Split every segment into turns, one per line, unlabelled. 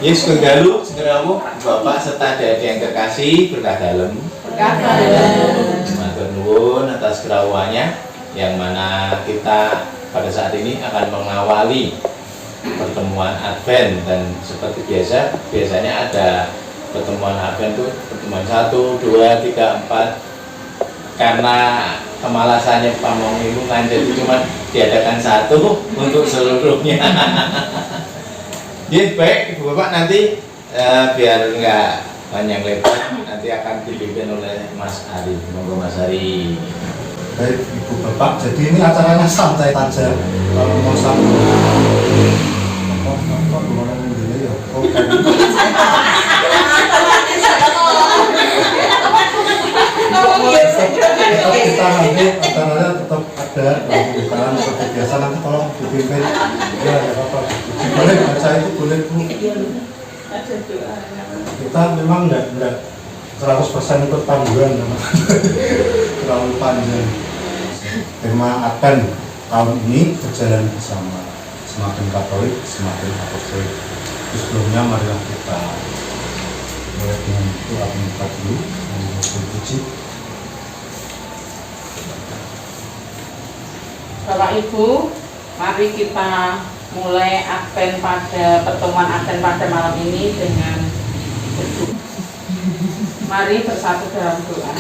Yes, kegalu, segera Bapak serta adik yang terkasih berkah dalam. Matur nuwun atas kerawuannya, yang mana kita pada saat ini akan mengawali pertemuan Advent, dan seperti biasanya ada pertemuan Advent itu pertemuan 1, 2, 3, 4. Karena kemalasannya pamong itu jadi cuma diadakan satu untuk seluruhnya. Jadi baik Ibu Bapak, nanti biar enggak panjang lebar, nanti akan dipimpin oleh Mas Ari. Monggo Mas Ari.
Baik Ibu Bapak, jadi ini acaranya santai saja. Kalau mau santai, kita nanti acaranya tetap ada pembukaan seperti biasa. Nanti tolong dipimpin. Ya, apa-apa. Boleh baca itu boleh Bu. Kita memang enggak 100% ikut panduan, terlalu panjang. Tema Advent tahun ini berjalan bersama, semakin Katolik, semakin Apostolik. Sebelumnya marilah kita mulai dengan doa pembuka dulu, puji.
Bapak Ibu, mari kita mulai Advent pada pertemuan Advent pada malam ini dengan berdoa. Mari bersatu dalam doa.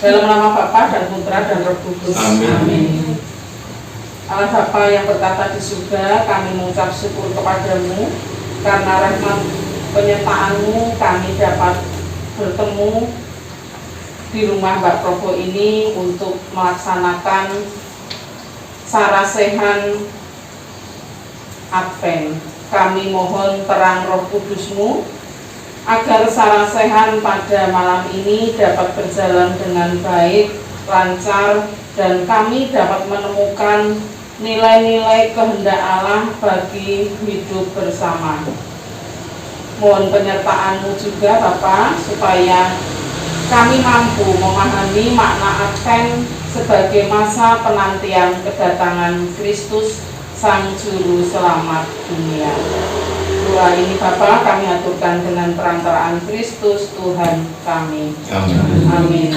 Dalam nama Bapa dan Putra dan Roh Kudus. Amin. Allah Bapa yang bertata di surga, kami mengucap syukur kepadamu karena rahmat penyertaan-Mu kami dapat bertemu di rumah Mbak Probo ini untuk melaksanakan sarasehan Advent. Kami mohon terang Roh Kudus-Mu agar sarasehan pada malam ini dapat berjalan dengan baik, lancar, dan kami dapat menemukan nilai-nilai kehendak Allah bagi hidup bersama. Mohon penyertaan-Mu juga Bapa, supaya kami mampu memahami makna Advent sebagai masa penantian kedatangan Kristus Sang Juru Selamat dunia. Doa ini Bapa kami aturkan dengan perantaraan Kristus Tuhan kami.
Amin.
Amin.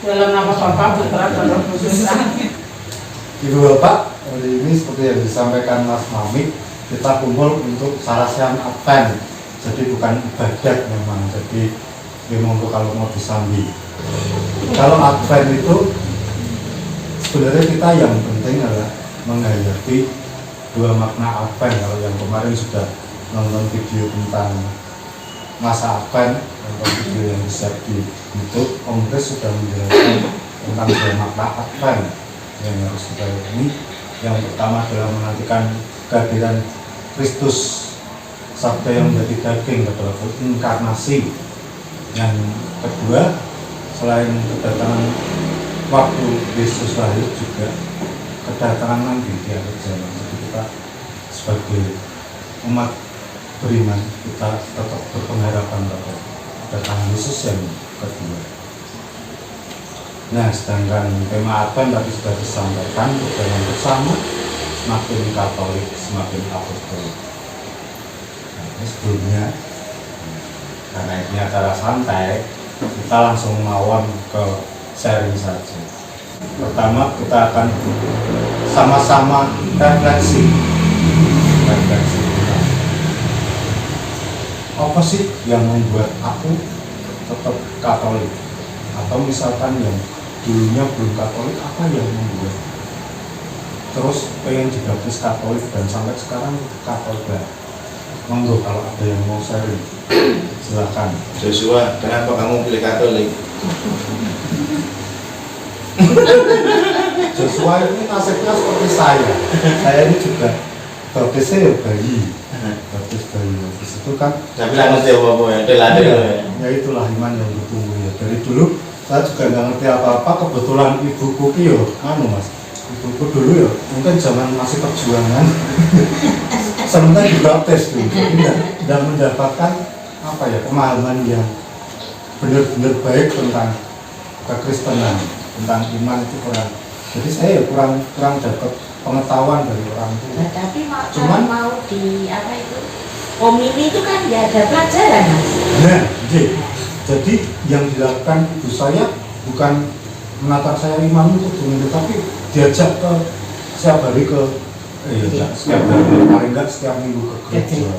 Dalam nama Bapa, Putra, dan Roh Kudus.
Ibu Bapak, hari ini seperti yang disampaikan Mas Mami, kita kumpul untuk sarasehan Advent. Jadi bukan ibadat memang, jadi memang untuk kalau mau disambi. Kalau Advent itu sebenarnya kita yang penting adalah menghayati dua makna Advent. Kalau yang kemarin sudah nonton video tentang masa Advent, nonton video yang bisa di YouTube, Om Kris sudah menjelaskan tentang dua makna Advent yang harus kita yakini. Yang pertama adalah menantikan kehadiran Kristus, Sabda yang menjadi daging adalah inkarnasi. Yang kedua, selain kedatangan waktu Yesus lahir, juga kedatangan nanti di akhir zaman. Jadi kita sebagai umat beriman, kita tetap berpengharapan pada kedatangan Yesus yang kedua. Nah, sedangkan tema Advent tadi sudah disampaikan, berjalan bersama, semakin Katolik, semakin Apostolik. Nah, ini sebelumnya, karena ini acara santai, kita langsung mawon ke sharing saja. Pertama, kita akan sama-sama refleksi. Apa sih yang membuat aku tetap Katolik? Atau misalkan yang dulunya belum Katolik, apa yang membuat terus pengen dibaptis Katolik dan sampai sekarang Katolik? Monggo kalau ada yang mau sharing, silakan.
Joshua, kenapa kamu pilih Katolik?
Joshua ini nasibnya seperti saya. Saya ini juga baptisnya ya bayi. Baptis bayi. Baptis itu kan.
Tapi nggak ngerti apa-apa ya,
ya itulah iman yang bertumbuh ya. Dari dulu saya juga nggak ngerti apa-apa. Kebetulan ibuku yo, Mas. Ibuku dulu ya, mungkin zaman masih perjuangan. Sebenarnya dibaptis dulu, tidak mendapatkan apa ya, pemahaman yang benar-benar baik tentang kekristenan, tentang iman itu kurang. Jadi saya ya kurang dapat pengetahuan dari orang tua.
Nah, tapi
cuman
mau di apa itu komini itu kan ya ada pelajaran Mas.
Nah, jadi yang dilakukan ibu saya bukan menata saya imam untuk domino, tapi diajak ke setiap hari ke setiap hari, paling enggak setiap minggu ke gereja.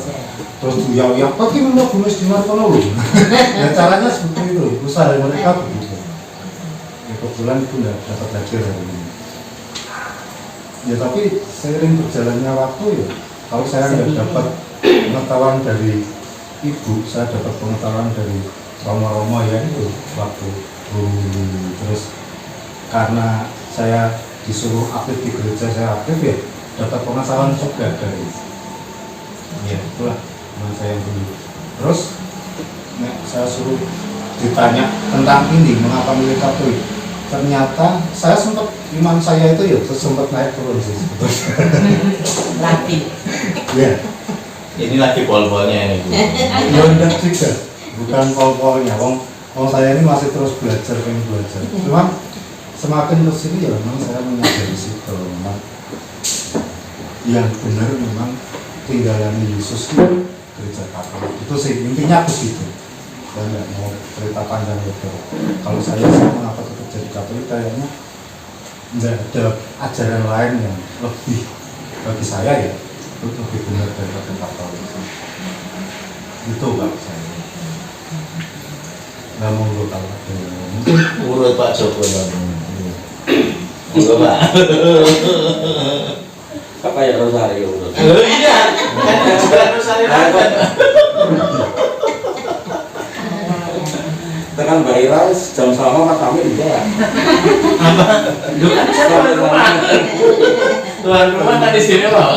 Terus uyang-uyang, pagi mau bumes di Martono loh. Ya caranya seperti itu, usaha mereka begitu. Ya kebetulan itu enggak dapat belajar hari ini. Ya tapi seiring berjalannya waktu ya, kalau saya nggak dapat pengetahuan dari ibu, saya dapat pengetahuan dari romo-romo ya itu waktu dulu. Terus karena saya disuruh aktif di gereja, saya aktif ya dapat pengetahuan juga dari ya itulah teman saya yang dulu. Terus saya suruh ditanya tentang ini mengapa milih Katolik, ternyata saya sempat iman saya itu ya sempat naik turun sih
Latih.
ya
Ini lagi pol-polnya ini Bu.
ya enggak juga, bukan pol-polnya. Wong saya ini masih terus belajar, pengen belajar. Cuma semakin kesini ya memang saya menyadari situ memang yang benar memang tinggalan Yesus itu gereja Katolik itu sih intinya begitu. Saya nggak mau cerita panjang itu. Kalau saya sih mengapa tetap jadi Katolik, kayaknya nggak ada ajaran lain yang lebih bagi saya ya itu lebih benar daripada Katolik itu bagi saya. Nggak mau lo kalau ada mungkin
Urut Pak Joko Bang. Urut Pak.
Kok kayak Rosario urut.
Iya. Kan ajaran Rosario kan.
Dengan Mbak Ira jam sama Mas Kami juga.
Lu kan saya tuan rumah. Tuan rumah kan di sini Pak.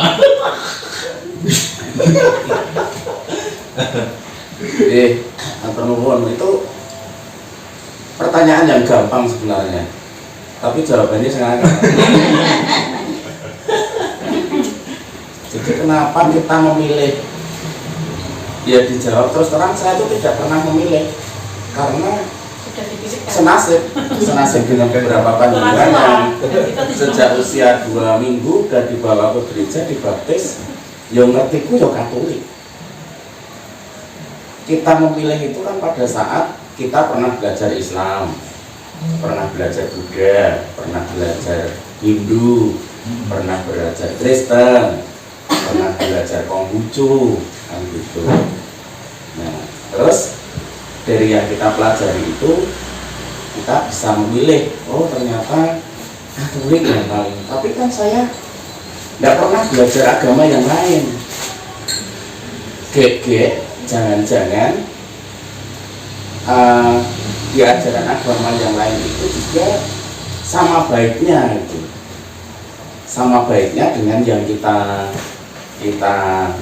Atur nuwun itu pertanyaan yang gampang sebenarnya, tapi jawabannya sangat jadi kenapa kita memilih? Ya dijawab terus terang, saya itu tidak pernah memilih karena senasib dengan beberapa panjenengan yang sejak usia 2 minggu dan dibawa ke gereja dibaptis, yang ngertiku ya Katolik. Kita memilih itu kan pada saat kita pernah belajar Islam, pernah belajar Buddha, pernah belajar Hindu, pernah belajar Kristen, pernah belajar Konghucu, kan gitu. Nah, terus dari yang kita pelajari itu kita bisa memilih, oh ternyata Katolik yang paling. Tapi kan saya tidak pernah belajar agama yang lain. Jangan-jangan di ajaran agama yang lain itu juga sama baiknya itu, sama baiknya dengan yang kita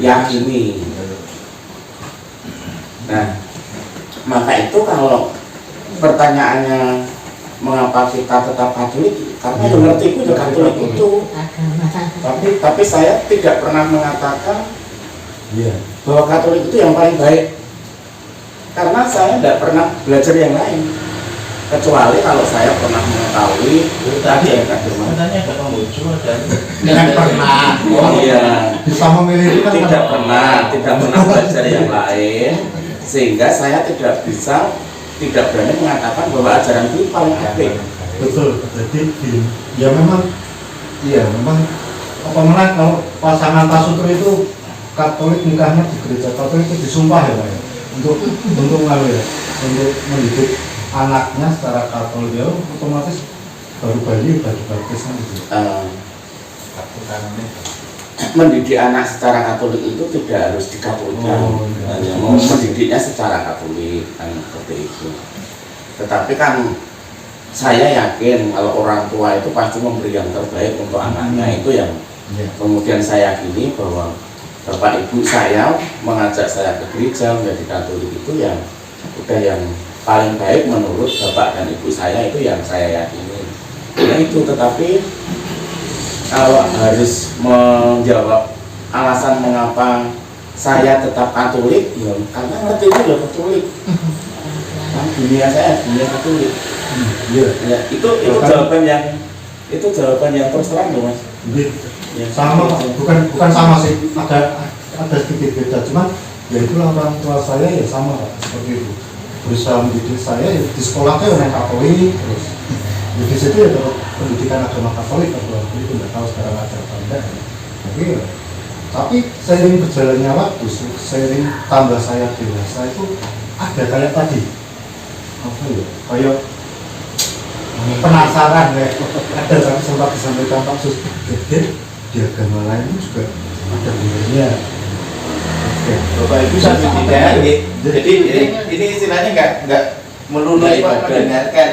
yakini. Nah, maka itu kalau pertanyaannya mengapa kita tetap Katolik, karena yang ngerti itu Katolik itu. Tapi saya tidak pernah mengatakan bahwa Katolik itu yang paling baik, karena saya tidak pernah belajar yang lain, kecuali kalau saya pernah mengetahui
Tadi ya katanya ada Konghucu dan
Tidak pernah.
oh iya,
Bisa memilih itu kan
tidak pernah belajar yang lain, sehingga saya tidak berani mengatakan bahwa ajaran itu paling apik.
Betul. Jadi ya memang iya memang apa namanya kalau pasangan pasutri itu Katolik nikahnya di gereja Katolik itu disumpah ya Pak ya untuk ngalir ya, untuk mendidik anaknya secara Katolik ya otomatis baru bayi udah dibaptis kan gitu.
Mendidik anak secara Katolik itu tidak harus dikatolikan, hanya mau mendidiknya secara Katolik kan seperti itu. Tetapi kan saya yakin kalau orang tua itu pasti memberi yang terbaik untuk anaknya, itu yang kemudian saya yakini bahwa Bapak Ibu saya mengajak saya ke gereja menjadi Katolik itu yang udah yang paling baik menurut Bapak dan Ibu saya, itu yang saya yakini. Nah itu, tetapi kalau harus menjawab alasan mengapa saya tetap Katolik, ya karena ngerti itu ya Katolik. Kan dunia saya dunia Katolik. Ya, itu jawaban yang terus terang loh Mas.
Ya, sama bukan sama sih, ada sedikit beda, cuman Ya itulah orang tua saya ya sama Pak, seperti itu. Berusaha mendidik saya ya, di sekolahnya orang Katolik terus. Ya, di situ ya tetap pendidikan agama Katolik atau itu nggak tahu sekarang ada apa enggak. Tapi seiring berjalannya waktu, seiring tambah saya dewasa itu ada kayak tadi apa ya, kayak penasaran ya. Ada tadi sempat disampaikan Pak Sus, di agama lain itu juga ada benernya.
Bapak Ibu sambil tidak, jadi ini istilahnya nggak melulu mendengarkan.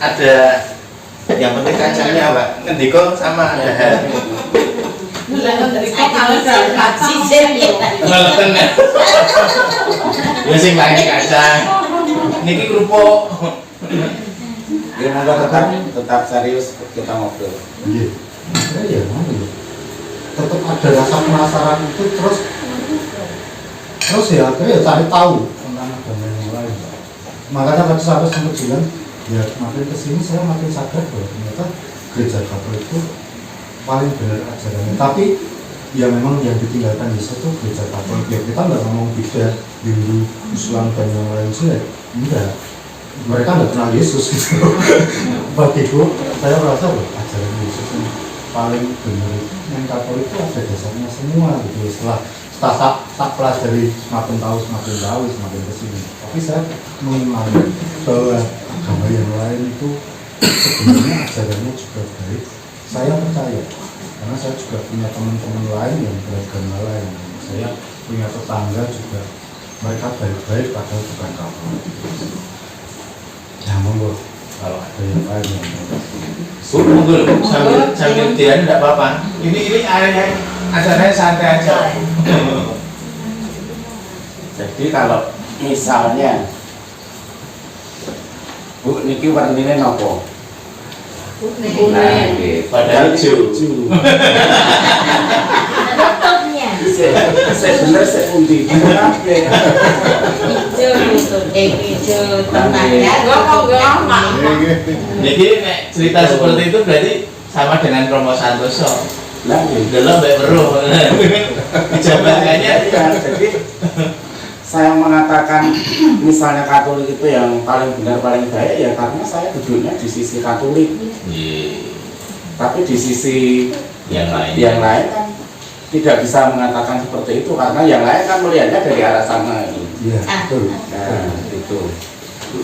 Ada yang penting kacangnya Pak, ngendiko sama ada hal. Ya sing lagi kacang, niki kerupuk.
Ya monggo tetap serius kita ngobrol.
Iya, ya mana ya? Tetap ada rasa penasaran itu terus ya akhirnya ya cari tahu tentang agama yang lain. Makanya tadi saya sempat bilang ya makin kesini saya makin sadar bahwa ternyata gereja Katolik itu paling benar ajarannya. Tapi ya memang yang ditinggalkan Yesus itu gereja Katolik. Ya kita nggak ngomong beda Hindu, Islam dan yang lain sih, enggak. Mereka nggak kenal Yesus gitu. Bagiku saya merasa ajaran Yesus yang paling benar yang Katolik itu ada dasarnya semua gitu. Setelah tak pelajari semakin tahu semakin kesini. Tapi saya mengimani bahwa agama yang lain itu sebenarnya ajarannya juga baik. Saya percaya karena saya juga punya teman-teman lain yang beragama lain. Saya punya tetangga juga mereka baik-baik padahal bukan Katolik. Ya monggo kalau ada yang lain yang
Bu, monggo sambil dia tidak apa-apa. Ini area acaranya santai aja.
Jadi kalau misalnya Bu niki warnine napa?
Kuning.
Padahal hijau.
Tutupnya.
Saya bener saya undi. Kabeh.
Hijau tengahnya.
Jadi nek cerita seperti itu berarti sama dengan Romo Santoso.
Lah nggih.
Delok mbek weruh. Dijabarkannya
Jadi saya mengatakan misalnya Katolik itu yang paling benar paling baik ya karena saya duduknya di sisi Katolik. Tapi di sisi
yang lain
kan tidak bisa mengatakan seperti itu karena yang lain kan melihatnya dari arah sana.
iya betul.
Nah, itu.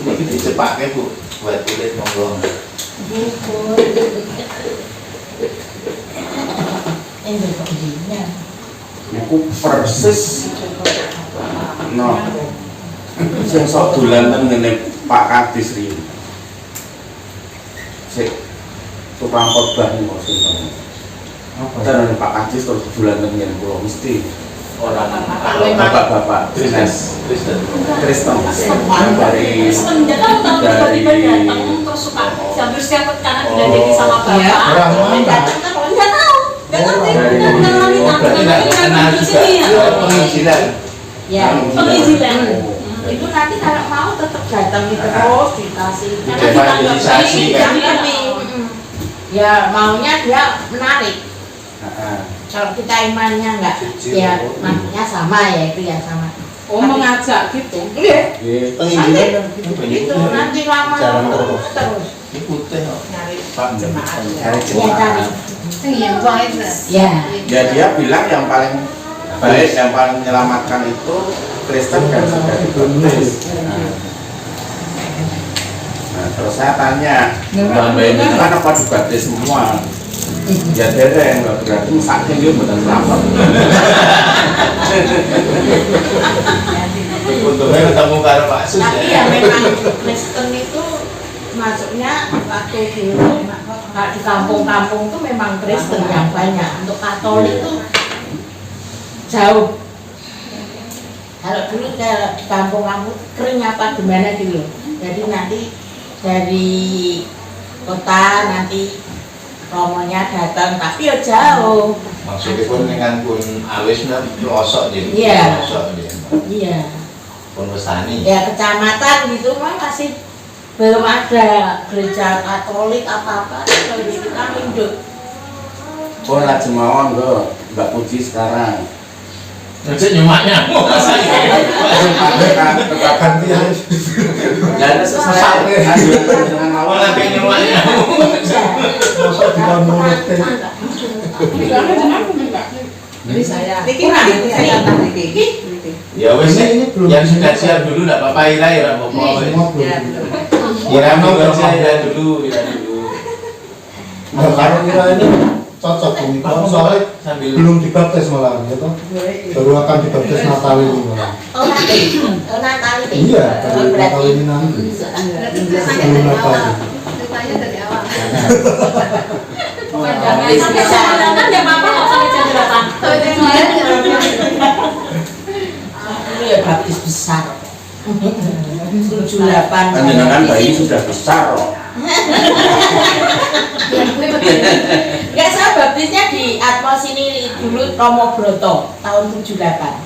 ini dicepatnya Bu buat kulit monggo.
Ini begininya.
Aku persis no sing sok dolan ngene Pak Kadis riyen. Sik tukang khotbah niku sinten.
Apa?
Terus Pak Kadis terus dolan ngene kula mesti
Orang
bapak-bapak
Kristen
Kristen dari
tiba-tiba datang terus suka hampir setiap karena didadekin sama bapak.
Orang mana?
Datang terus nggak tahu, nggak ngerti,
berarti nggak kenal juga penginjilan.
Ya,
penginjilan.
itu nanti kalau mau tetap datang terus dikasih. Karena
Evangelisasi, kan?
kami, ya maunya dia menarik. Kalau kita imannya enggak, ya maknya sama ya itu ya sama.
Oh, mengajak gitu.
Iya.
Penginjilan kan
Itu nanti lama terus.
Ini putih kok.
Nyari
Pak
jemaat.
Ya tadi.
Iya, baik.
Ya.
Ya dia bilang yang paling baik, yang paling menyelamatkan itu Kristen kan sudah dibaptis. Nah, terus saya tanya, Bang Bayi itu kan apa dibaptis semua? Ya dereng, nggak berarti sakit dia benar selamat.
Untungnya ketemu karo Pak Sus
Tapi ya memang Kristen itu masuknya waktu di kampung-kampung itu memang Kristen yang banyak. Untuk Katolik itu jauh. Kalau dulu di kampung-kampung kering apa gimana dulu. Jadi nanti dari kota nanti romonya datang, tapi ya jauh.
maksudnya pun dengan pun awis nih pelosok jadi
Iya.
pelosok jadi
Iya.
pun westani.
Ya kecamatan gitu mah masih belum ada gereja Katolik apa-apa. Kalau di kita hidup.
Oh lajeng mawon kok Mbak Puji sekarang
Ngecek nyemaknya.
ganti ya.
Dan sesuai dengan awal
Malah kayak nyemaknya.
Masa tidak nurutin.
Jadi saya
Niki nanti saya niki.
Ya wes
Ini belum
yang sudah
ini.
siap dulu enggak apa-apa Ira ya apa-apa.
Semua belum.
Ira mau kerja Ira dulu, Ira dulu.
Nah, kalau kira ini cocok ini, kalau soalnya
Sambil
belum dibaptis malah, ya toh? Baru akan dibaptis Natal ini malah.
oh nanti Natal ini.
Iya,
Oh,
baru Natal
berarti
ini nanti.
Ceritanya
Belum
dari
Natal.
awal. Ceritanya dari awal.
Pandangan
Bisa
bisa.
kan jam apa kok sampai jam 8?
Ini ya baptis besar. 78.
panjenengan bayi sudah besar loh.
Enggak, saya baptisnya di Atmos ini dulu Romo Broto tahun 78.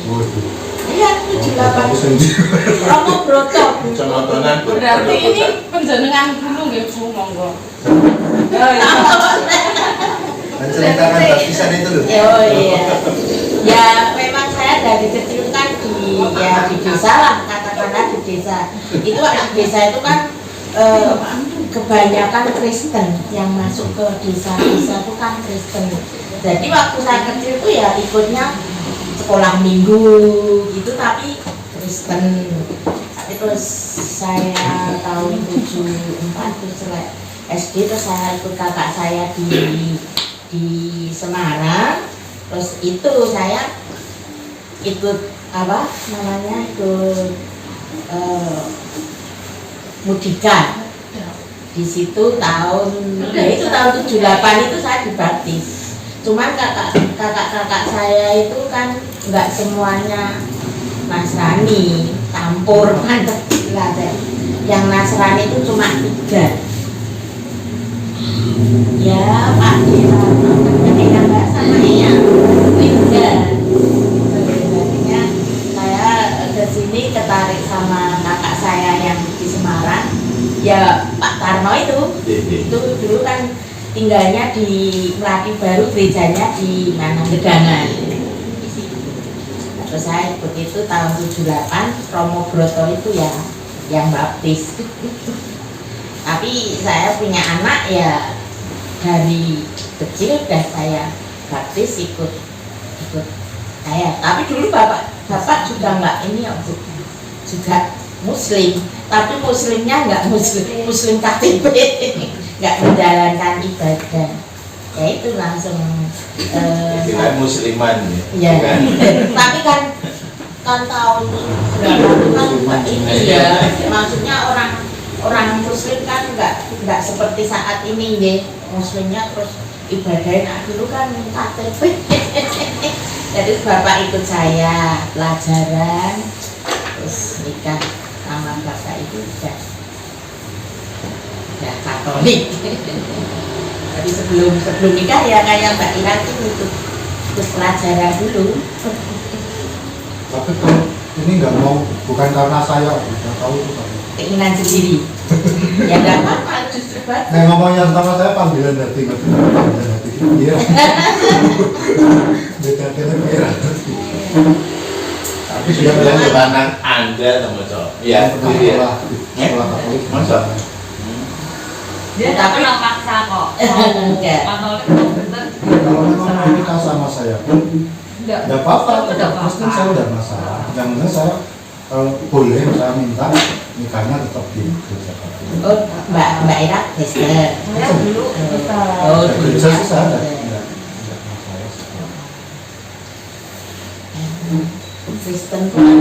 Waduh.
Iya, 78.
Aku sendiri.
Romo Broto.
contohan
Berarti ini penjenengan dulu nggih Bu, monggo.
Menceritakan baptisan itu loh.
Oh iya. Ya memang saya dari kecil kan di desa lah, katakanlah di desa. Itu anak desa itu kan kebanyakan Kristen yang masuk ke desa-desa itu kan Kristen. Jadi waktu saya kecil itu ya ikutnya sekolah minggu gitu tapi Kristen. Tapi terus saya tahun 74 terus SD terus saya ikut kakak saya di Semarang. Terus itu saya ikut apa namanya ikut Mudika. Di situ tahun ya itu tahun 78 itu saya dibaptis. Cuman kakak saya itu kan nggak semuanya Nasrani, campur kan lah. Yang Nasrani itu cuma 3. Ya Pak Dira, ketika nggak sama ya 3. Jadinya saya ke sini ketarik sama kakak saya yang di Semarang. Ya Pak Tarno itu dulu kan tinggalnya di Melati Baru, gerejanya di mana Gedangan. Terus saya ikut itu tahun 78, Romo Broto itu ya yang baptis. Tapi saya punya anak ya dari kecil udah saya baptis ikut saya. Tapi dulu bapak juga nggak ini ya, juga Muslim. Tapi Muslimnya nggak Muslim KTP, nggak menjalankan ibadah. Ya itu langsung
tidak musliman
ya.
kan?
Tapi kan tahun berapa itu kan nggak ini ya. Maksudnya orang Muslim kan nggak seperti saat ini ya. Muslimnya terus ibadahnya dulu kan KTP. Jadi bapak ikut saya pelajaran terus nikah sama bapak itu udah Katolik. Jadi sebelum nikah ya kayak Mbak Ira itu ikut pelajaran dulu.
Tapi kalau ini nggak mau, bukan karena saya, nggak tahu itu kan.
Keinginan sendiri. Ya nggak apa-apa, justru bagus.
Nah ngomongnya sama saya panggilan hati, ngerti nggak? Panggilan hati, iya. Dekatnya kira.
Tapi sudah bilang ke lanang Anda sama cowok. Ya,
Seperti sekolah Katolik.
Masa?
Dia tak pernah paksa kok.
Enggak.
Katolik itu bener.
Kalau memang mau nikah sama saya pun
Enggak.
nggak apa-apa,
Enggak apa-apa.
Kristen saya udah masalah. Yang penting saya kalau boleh saya minta nikahnya tetap di gereja Katolik.
Oh, Mbak Ira Kristen.
Saya dulu kita
Oh,
Ya,
dulu
gereja sih saya ada.
Kristen. Kristen tuh kan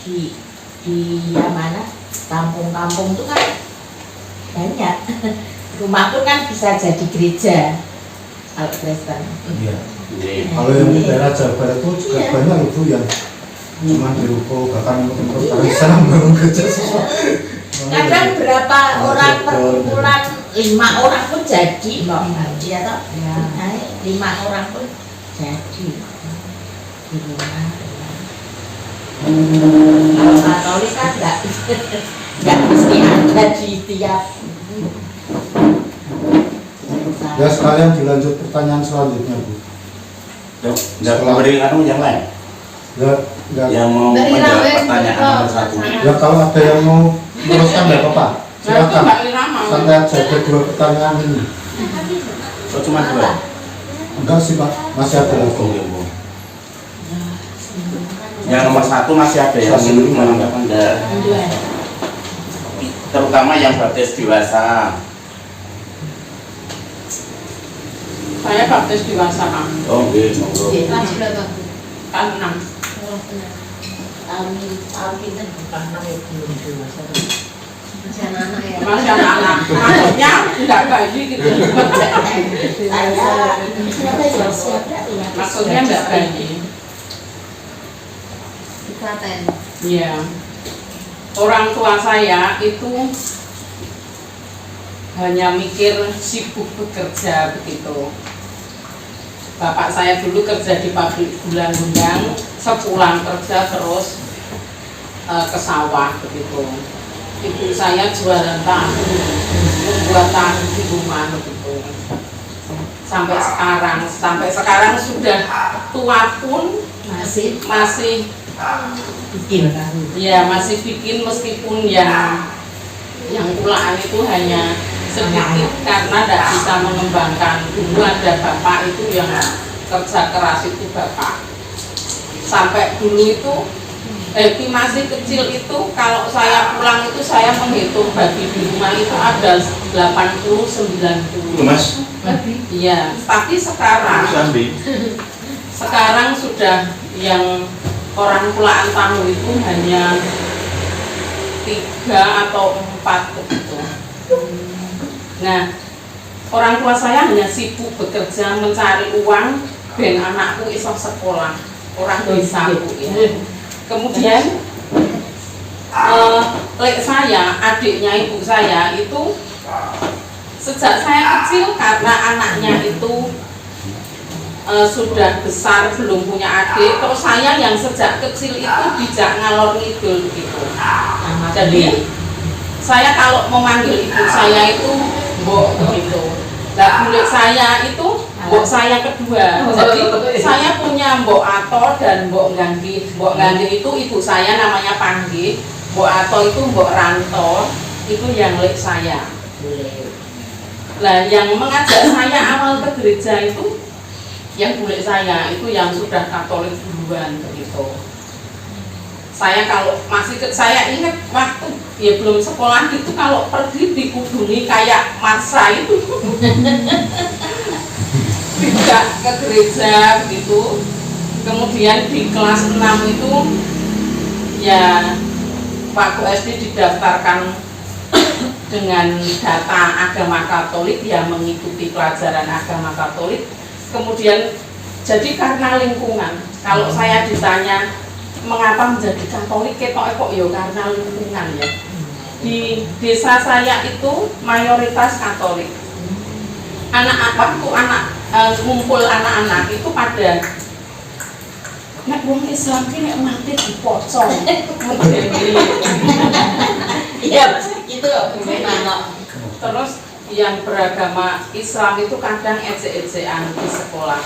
di yang mana kampung-kampung tuh kan banyak. Rumah pun kan bisa jadi gereja kalau Kristen.
Iya. Kalau yang di daerah Jawa Barat itu juga
Iya.
banyak itu yang cuma di ruko, bahkan untuk sekarang sana membangun gereja semua.
Kadang berapa orang
betul.
perkumpulan 5 orang pun jadi kok. Iya toh? Nah, 5 orang pun jadi di rumah. Kalau Katolik kan nggak mesti ada di tiap.
Ya sekalian dilanjut pertanyaan selanjutnya Bu.
Nggak beri yang lain
Enggak.
yang mau menjawab pertanyaan nomor 1.
Ya kalau ada yang mau meneruskan ya Bapak,
Nah itu
silakan.
Mbak Lina mau.
Santai aja, ada 2 pertanyaan ini.
Oh cuma 2.
Enggak sih Pak, masih ada lagi.
Yang nomor 1 masih ada yang ingin menanggapan enggak? Terutama yang baptis dewasa.
Saya baptis dewasa Kang.
Oh nggih, monggo.
Kelas berapa?
Kan 6.
Oh, benar. Tahun pinter bukan ya belum dewasa. Masih anak-anak ya.
Masih anak-anak. Maksudnya enggak bayi gitu. Maksudnya enggak bayi.
Dikaten.
Iya. Orang tua saya itu hanya mikir sibuk bekerja begitu. Bapak saya dulu kerja di pabrik gula Undang, sepulang kerja terus ke sawah begitu. Ibu saya jualan tahu, membuat tahu di rumah begitu. Sampai sekarang sudah tua pun masih
Bikin.
ya masih bikin meskipun yang kulaan itu hanya sedikit karena tidak bisa mengembangkan. Dulu ada bapak itu yang kerja keras itu bapak. Sampai dulu itu masih kecil itu kalau saya pulang itu saya menghitung bagi di rumah itu ada 80-90.
Mas,
Iya, tapi sekarang sudah yang orang pulaan tahu itu hanya 3 atau 4 begitu. Nah, orang tua saya hanya sibuk bekerja mencari uang ben anakku iso sekolah, orang desa Bu ya. Kemudian lek saya, adiknya ibu saya itu sejak saya kecil karena anaknya itu sudah besar belum punya adik, terus saya yang sejak kecil itu dijak ngalor ngidul gitu. Jadi saya kalau memanggil ibu saya itu mbok begitu. Nah, bulik saya itu mbok saya kedua. Jadi saya punya mbok Ato dan mbok Ganggi. Mbok Ganggi itu ibu saya namanya Panggi. Mbok Ato itu mbok Ranto, itu yang lek saya. Nah, yang mengajak saya awal ke gereja itu yang bulik saya itu yang sudah Katolik duluan begitu. Saya kalau saya ingat waktu ya belum sekolah itu kalau pergi dikudungi kayak Marsa itu tidak ke gereja gitu. Kemudian di kelas 6 itu ya waktu SD didaftarkan dengan data agama Katolik ya mengikuti pelajaran agama Katolik. Kemudian jadi karena lingkungan, kalau saya ditanya mengapa menjadi Katolik, kok ya karena lingkungan ya. Di desa saya itu mayoritas Katolik. Ngumpul anak-anak itu pada nek wong Islam ki nek mati dipocong.
Iya, itu memang.
Terus yang beragama Islam itu kadang ejek-ejekan di sekolah.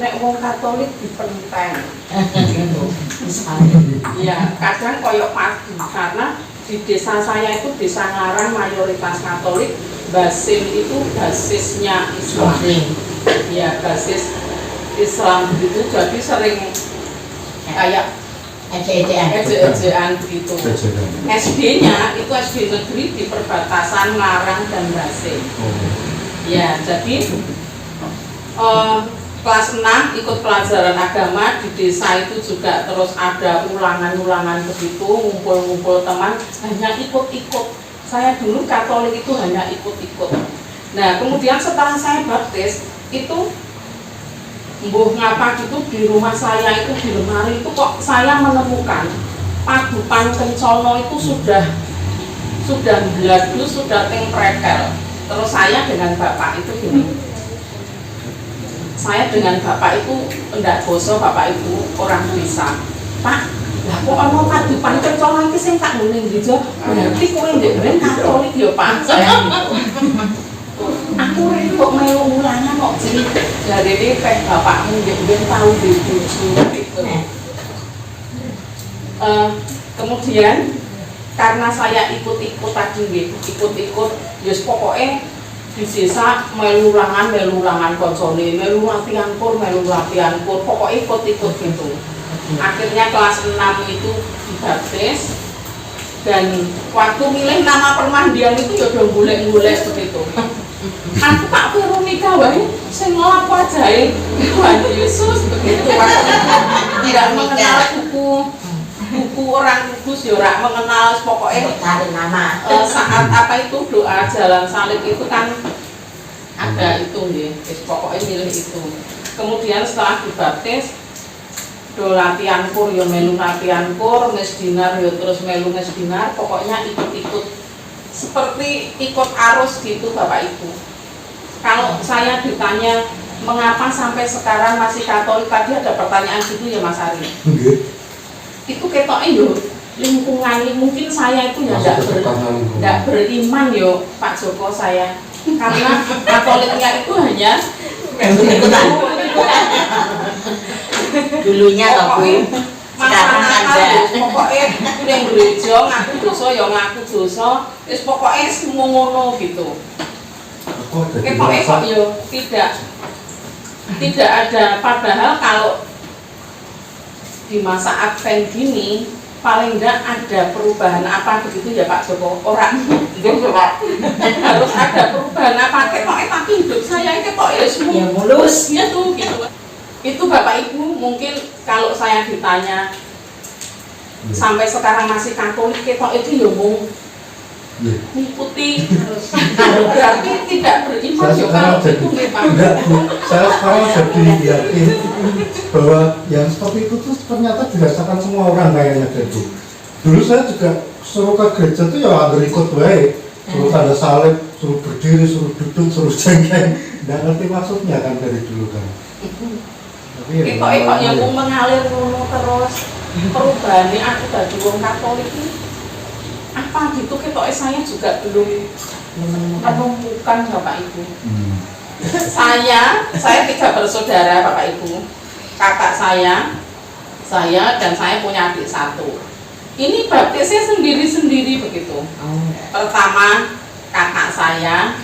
Nek wong Katolik dipenteng. Gitu. Iya, kadang koyok padu karena di desa saya itu desa Ngarang mayoritas Katolik, basis itu basisnya Islam. Ya, basis Islam gitu, jadi sering kayak ejek-ejekan gitu. SD-nya itu SD negeri di perbatasan Ngarang dan Basing. Ya, jadi kelas 6 ikut pelajaran agama di desa itu juga terus ada ulangan-ulangan begitu, ngumpul-ngumpul teman, hanya ikut-ikut. Saya dulu Katolik itu hanya ikut-ikut. Nah, kemudian setelah saya baptis itu mbuh ngapa gitu di rumah saya itu di lemari itu kok saya menemukan padupan kencono itu sudah beladu, sudah temprekel. Terus saya dengan bapak itu gini. Saya dengan bapak itu ndak boso, bapak itu orang desa. Pak, lah kok ono padupan kencono iki sing tak ngene gitu. Berarti kowe ndek Katolik ya, Pak. Saya gitu. aku ini kok melu ulangan kok jadi dari ini kayak bapakmu dia tahu di buku gitu. Kemudian karena saya ikut-ikut tadi ikut-ikut yus pokoknya di desa melu ulangan koncone melu latihan kur pokoknya ikut-ikut gitu. Akhirnya kelas 6 itu dibaptis dan waktu milih nama permandian itu ya udah golek-golek begitu. Aku tak Veronica wae sing nglaku ajae Tuhan Yesus begitu waktu tidak mengenal buku orang kudus ya ora mengenal pokoknya
cari nama.
Saat apa itu doa jalan salib itu kan ada itu nggih pokoknya milih itu. Kemudian setelah dibaptis do latihan kur ya melu latihan kur, mes dinar ya terus melu mes dinar, pokoknya ikut-ikut seperti ikut arus gitu Bapak Ibu. Kalau saya ditanya mengapa sampai sekarang masih Katolik, tadi ada pertanyaan gitu ya Mas Ari. Itu ketoknya yo lingkungan, mungkin saya itu ya tidak beriman yo Pak Joko saya, karena Katoliknya itu hanya
Dulunya toh Bu, sekarang ada.
Pokoknya yang gereja ngaku dosa ya ngaku dosa, terus pokoknya semua ngono gitu. Pokoknya kok ya tidak ada, padahal kalau di masa Advent gini paling enggak ada perubahan apa begitu ya Pak Joko, orang harus ada perubahan apa ketoknya, tapi hidup saya ketoknya semua
Ya mulus.
tuh gitu. Itu Bapak Ibu mungkin kalau saya ditanya sampai sekarang masih Katolik ketok itu ya mau mengikuti berarti tidak beriman juga itu memang.
Saya sekarang jadi yakin bahwa yang seperti itu tuh ternyata dirasakan semua orang kayaknya gitu. Dulu saya juga suruh ke gereja tuh ya agak ikut baik, suruh tanda salib, suruh berdiri, suruh duduk, suruh jengkeng, nggak ngerti maksudnya kan dari dulu kan.
Ketok yang mau mengalir ngono terus perubahannya aku dari wong Katolik ini apa gitu, ketoknya saya juga belum menemukan Bapak Ibu. Saya 3 bersaudara Bapak Ibu, kakak saya dan saya punya adik 1. Ini baptisnya sendiri-sendiri begitu. Pertama kakak saya,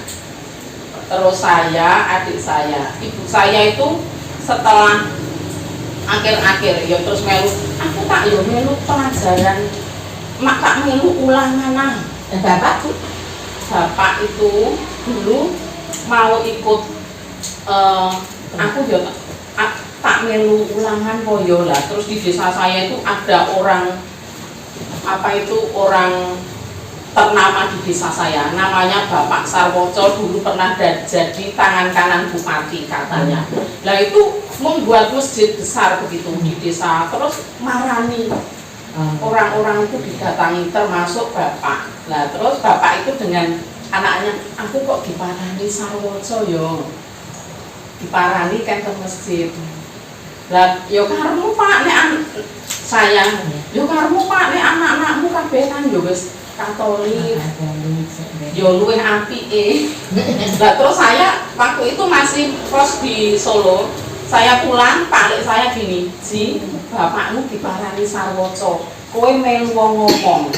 terus saya, adik saya, ibu saya itu setelah akhir-akhir ya terus melu, aku tak yo melu pelajaran mak tak melu ulangan bapak itu dulu mau ikut aku ya tak melu ulangan koyo lah. Terus di desa saya itu ada orang orang ternama di desa saya, namanya Bapak Sarwoco, dulu pernah jadi tangan kanan bupati katanya. Lah itu membuat masjid besar begitu di desa, terus marani orang-orang itu didatangi termasuk Bapak. Lah terus Bapak itu dengan anaknya, aku kok diparani Sarwoco yo, diparani kan ke masjid. Lah yo karemu Pak nek saya, yo karemu Pak nek anak-anakmu kabeh kan yo wis Katolik, yo luwih apike. Lah terus saya waktu itu masih kos di Solo. Saya pulang, Pak saya gini, "Ji, bapakmu diparani Sarwoco. Kowe melu wong ngomong."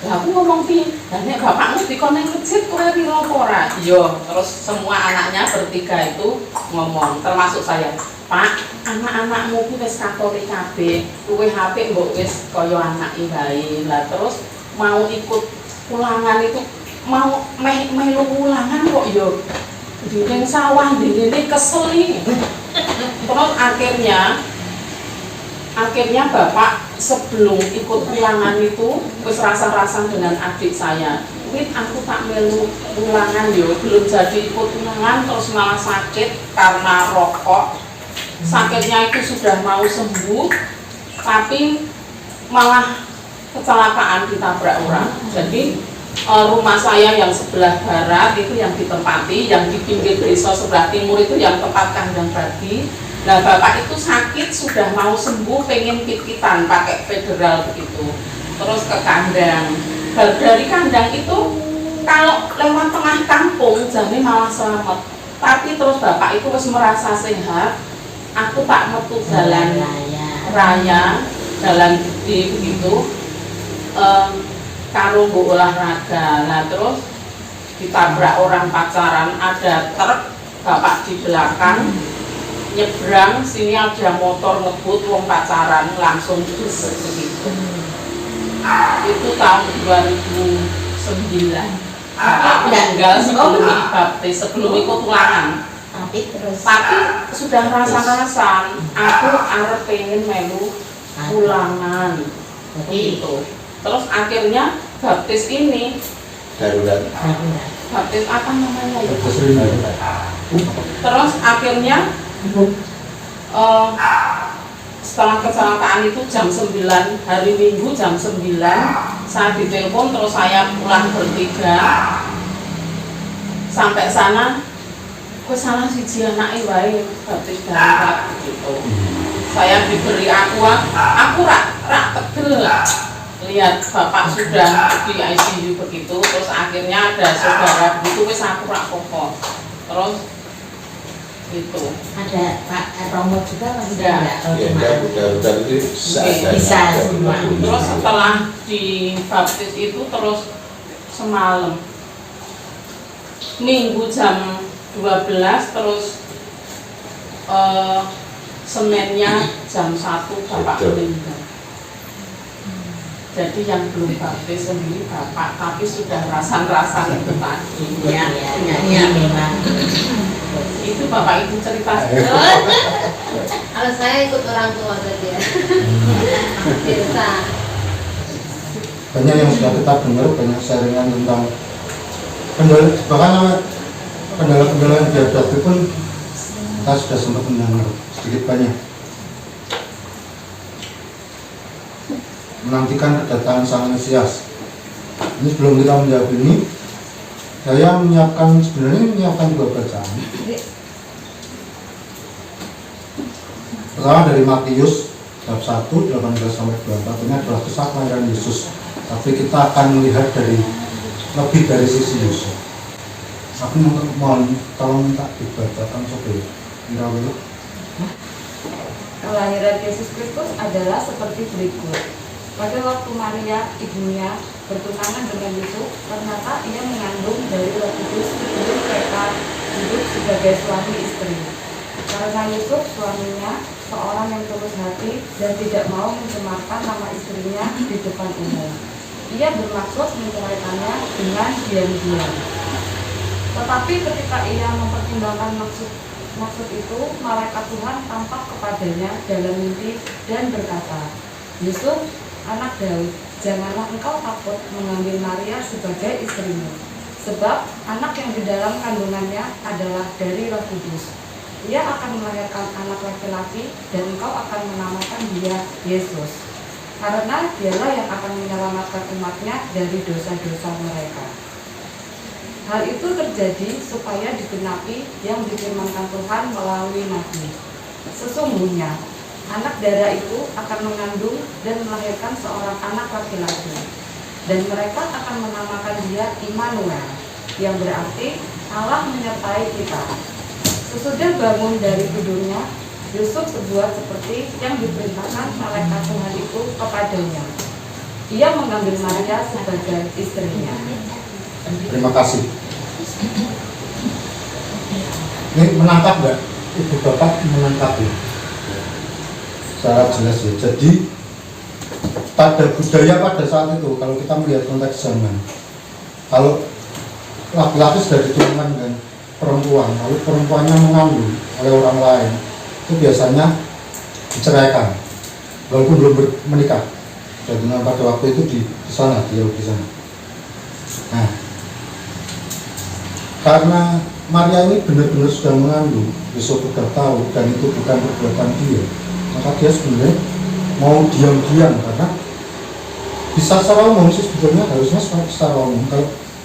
Lah aku ngomong piye? Lah nek bapakmu dikon nang masjid kowe piro apa ora? Yo, terus semua anaknya bertiga itu ngomong, termasuk saya. "Pak, anak-anakmu ki wis Katolik kabeh, luwih apik mbok wis kaya anake bae." Lah terus mau ikut ulangan itu, mau melu ulangan kok yo di ning sawah di rene kesel iki. Terus akhirnya Bapak sebelum ikut ulangan itu wis rasa-rasan dengan adik saya. Wit aku tak melu ulangan yo, belum jadi ikut ulangan terus malah sakit karena rokok. Sakitnya itu sudah mau sembuh tapi malah kecelakaan ditabrak orang. Jadi rumah saya yang sebelah barat itu yang ditempati, yang di pinggir desa sebelah timur itu yang tempat kandang babi. Nah Bapak itu sakit sudah mau sembuh, pengen pit-pitan pakai federal begitu, terus ke kandang. Dari kandang itu Kalau lewat tengah kampung jadi malah selamat. Tapi terus bapak itu harus merasa sehat. Aku tak metu jalan raya, jalan gede begitu. Karo nggo olahraga. Nah terus ditabrak orang pacaran, ada truk, bapak di belakang nyebrang, sini ada motor ngebut wong pacaran langsung dus begitu. Itu tahun 2009. Bapak meninggal sebelum dibaptis, sebelum ikut ulangan. Tapi sudah rasa-rasan, aku arep pengen melu ulangan begitu. Terus akhirnya baptis ini
darurat.
baptis apa namanya itu?
Terus ini.
Terus akhirnya setelah kecelakaan itu jam 9 hari Minggu jam 9 saya ditelepon, terus saya pulang bertiga sampai sana. Kok salah siji anake wae baptis darurat gitu. Saya diberi aku rak tegel lihat bapak sudah di ICU begitu. Terus akhirnya ada saudara begitu, wis aku rak pokok. Terus itu
Ada Pak Romo juga masih
Enggak.
ada? Oh,
Ya,
cuma
darurat itu seadanya.
Bisa semua.
terus setelah dibaptis itu terus semalam Minggu jam 12, terus Seninnya jam 1 bapak meninggal. Jadi yang belum baptis sendiri bapak, tapi sudah rasan-rasan itu tadi.
ya, memang.
Itu bapak ibu cerita.
Kalau saya ikut orang tua tadi ya. Biasa.
Banyak yang sudah kita dengar, banyak sharingan tentang kendala, bahkan kendala-kendala yang dihadapi pun kita sudah sempat mendengar sedikit banyak. Menantikan kedatangan Sang Mesias. Ini sebelum kita menjawab ini, saya menyiapkan dua bacaan. Pertama dari Matius bab 1 18-24, ini adalah kisah kelahiran Yesus. Tapi kita akan melihat dari lebih dari sisi Yesus. Aku mohon tolong minta dibacakan supaya Mira.
Kelahiran Yesus Kristus adalah seperti berikut. Pada waktu Maria, ibunya, bertunangan dengan Yusuf, ternyata ia mengandung dari Roh Kudus sebelum mereka hidup sebagai suami istri. Karena Yusuf suaminya seorang yang tulus hati dan tidak mau mencemarkan nama istrinya di depan umum, ia bermaksud menceraikannya dengan diam-diam. Tetapi ketika ia mempertimbangkan maksud itu, malaikat Tuhan tampak kepadanya dalam mimpi dan berkata, "Yusuf, anak Daud, janganlah engkau takut mengambil Maria sebagai istrimu, sebab anak yang di dalam kandungannya adalah dari Roh Kudus. Ia akan melahirkan anak laki-laki dan engkau akan menamakan dia Yesus, karena dialah yang akan menyelamatkan umatnya dari dosa-dosa mereka." Hal itu terjadi supaya digenapi yang difirmankan Tuhan melalui Nabi. Sesungguhnya anak darah itu akan mengandung dan melahirkan seorang anak laki-laki, dan mereka akan menamakan dia Immanuel, yang berarti Allah menyertai kita. Sesudah bangun dari tidurnya, Yusuf berbuat seperti yang diperintahkan malaikat Tuhan itu kepadanya. Ia mengambil Maria sebagai istrinya.
Terima kasih. Ini menangkap nggak? Ibu bapak menangkap ya? Secara jelas ya. Jadi pada budaya pada saat itu, kalau kita melihat konteks zaman, kalau laki-laki sudah diturunkan dengan perempuan, lalu perempuannya mengandung oleh orang lain, itu biasanya diceraikan, walaupun belum menikah. Jadi pada waktu itu di sana, di sana. Nah, karena Maria ini benar-benar sudah mengandung, Yusuf sudah tahu, dan itu bukan perbuatan dia, maka dia sebenarnya mau diam-diam, karena bisa secara umum sih sebetulnya harusnya secara umum.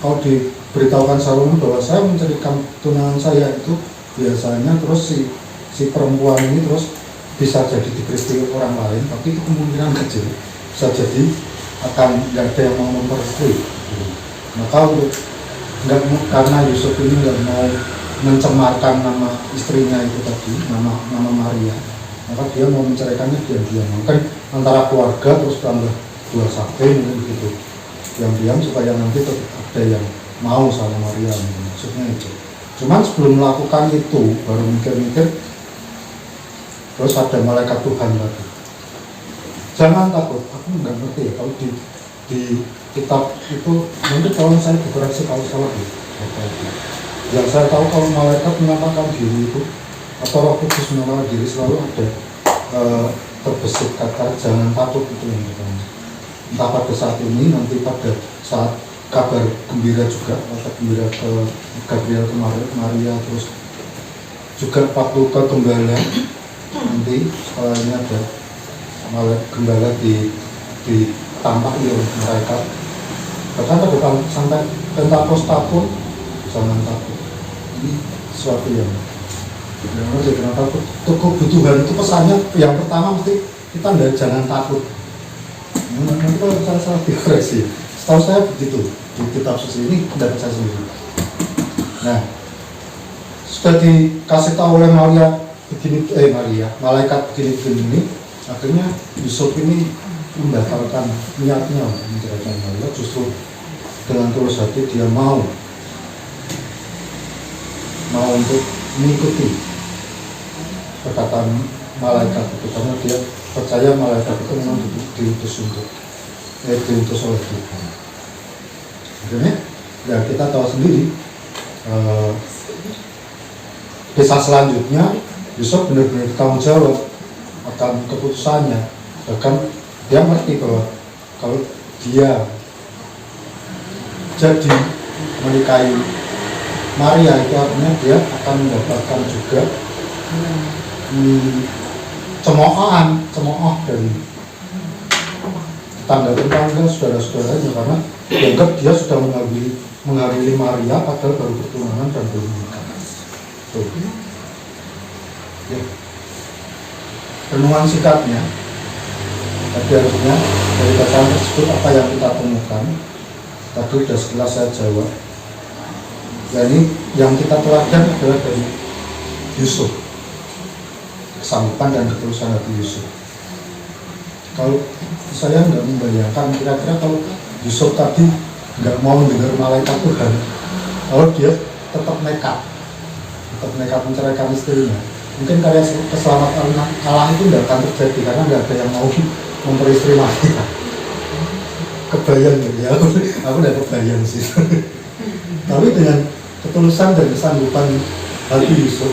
Kalau diberitahukan secara umum bahwa saya menceritakan tunangan saya itu biasanya, terus si perempuan ini terus bisa jadi diperistri orang lain, tapi itu kemungkinan kecil, bisa jadi akan nggak ada yang mau memperistri. Maka untuk karena Yusuf ini nggak mau mencemarkan nama istrinya itu tadi, nama Maria, maka dia mau menceraikannya diam-diam. Mungkin antara keluarga terus tambah 2 saksi mungkin begitu, diam-diam supaya nanti tetap ada yang mau sama Maria, maksudnya itu. Cuman sebelum melakukan itu baru mikir-mikir, terus ada malaikat Tuhan tadi. Jangan takut, aku nggak ngerti ya kalau di kitab itu, nanti kalau saya dikoreksi kalau salah ya. Yang saya tahu kalau malaikat menyatakan diri itu atau Roh Kudus menyatakan diri selalu ada terbesit kata jangan takut itu yang pertama. Entah pada saat ini, nanti pada saat kabar gembira juga, kata gembira ke Gabriel ke Maria, terus juga waktu ke gembala nanti setelah ini ada gembala ditampak oleh mereka. Bahkan pada sampai Pentakosta pun jangan takut. Ini sesuatu yang jangan takut. Kebutuhan itu pesannya yang pertama mesti kita jangan takut. Nanti kalau saya dikoreksi, setahu saya begitu di kitab suci ini pendapat saya sendiri. Nah, sudah dikasih tahu oleh malaikat begini ini, akhirnya Yusuf ini membatalkan niatnya menceraikan Maria. Justru dengan tulus hati dia mau untuk mengikuti perkataan malaikat itu, karena dia percaya malaikat itu memang diutus oleh Tuhan. Akhirnya ya kita tahu sendiri kisah selanjutnya Yusuf benar-benar bertanggung jawab akan keputusannya. Bahkan dia mengerti bahwa kalau dia jadi menikahi Maria itu artinya dia akan mendapatkan juga cemooh dari tetangga-tetangga, saudara-saudaranya, karena dianggap dia sudah menghamili Maria padahal baru bertunangan dan belum menikah. Ya. Renungan singkatnya, tapi harusnya dari bacaan tersebut apa yang kita temukan tadi sudah sekilas saya jawab. Jadi yang kita teladan adalah dari Yusuf, kesanggupan dan ketulusan hati Yusuf. Kalau saya nggak membayangkan kira-kira kalau Yusuf tadi nggak mau mendengar malaikat Tuhan, kalau dia tetap nekat menceraikan istrinya, mungkin karya keselamatan Allah itu nggak akan terjadi karena nggak ada yang mau memperistri Maria. Kebayang gitu ya, aku udah kebayang sih. Tapi dengan ketulusan dan kesanggupan hati Yusuf,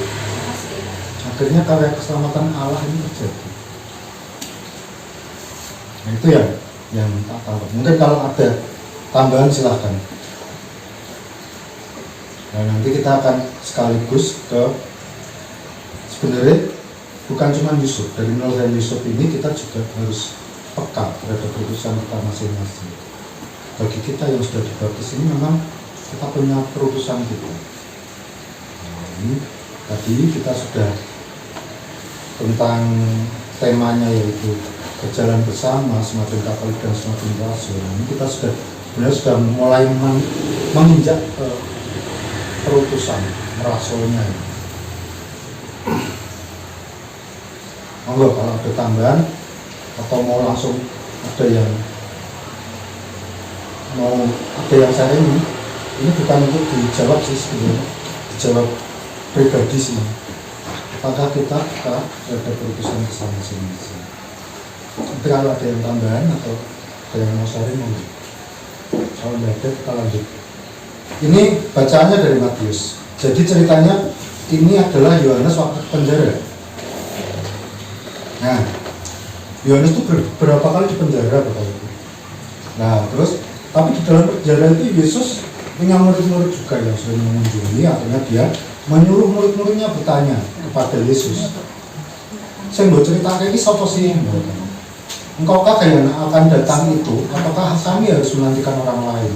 akhirnya karya keselamatan Allah ini terjadi. Nah, itu yang tak tahu. Mungkin kalau ada tambahan silahkan. Nah, nanti kita akan sekaligus ke sebenarnya bukan cuma Yusuf, dari mulai Yusuf ini kita juga harus peka terhadap keputusan kita masing-masing. Bagi kita yang sudah dibaptis ini memang kita punya keputusan kita. Nah, ini tadi kita sudah tentang temanya yaitu berjalan bersama semakin Katolik dan semakin rasul. Ini kita sudah mulai menginjak perutusan rasulnya. Monggo kalau ada tambahan atau mau langsung ada yang saya ini bukan untuk dijawab sih sebenarnya, dijawab pribadi sih. Apakah kita ada perutusan bersama masing-masing? Tapi kalau ada yang tambahan atau ada yang mau sharing, kalau tidak ada kita lanjut. Ini bacaannya dari Matius. Jadi ceritanya ini adalah Yohanes waktu penjara. Nah, Yohanes itu berapa kali di penjara Bapak Ibu. Nah, terus tapi di dalam penjara itu Yesus punya murid-murid juga yang sering mengunjungi. Akhirnya dia menyuruh murid-muridnya bertanya kepada Yesus. Saya mau cerita ini siapa sih? Engkaukah yang akan datang itu, ataukah kami harus menantikan orang lain?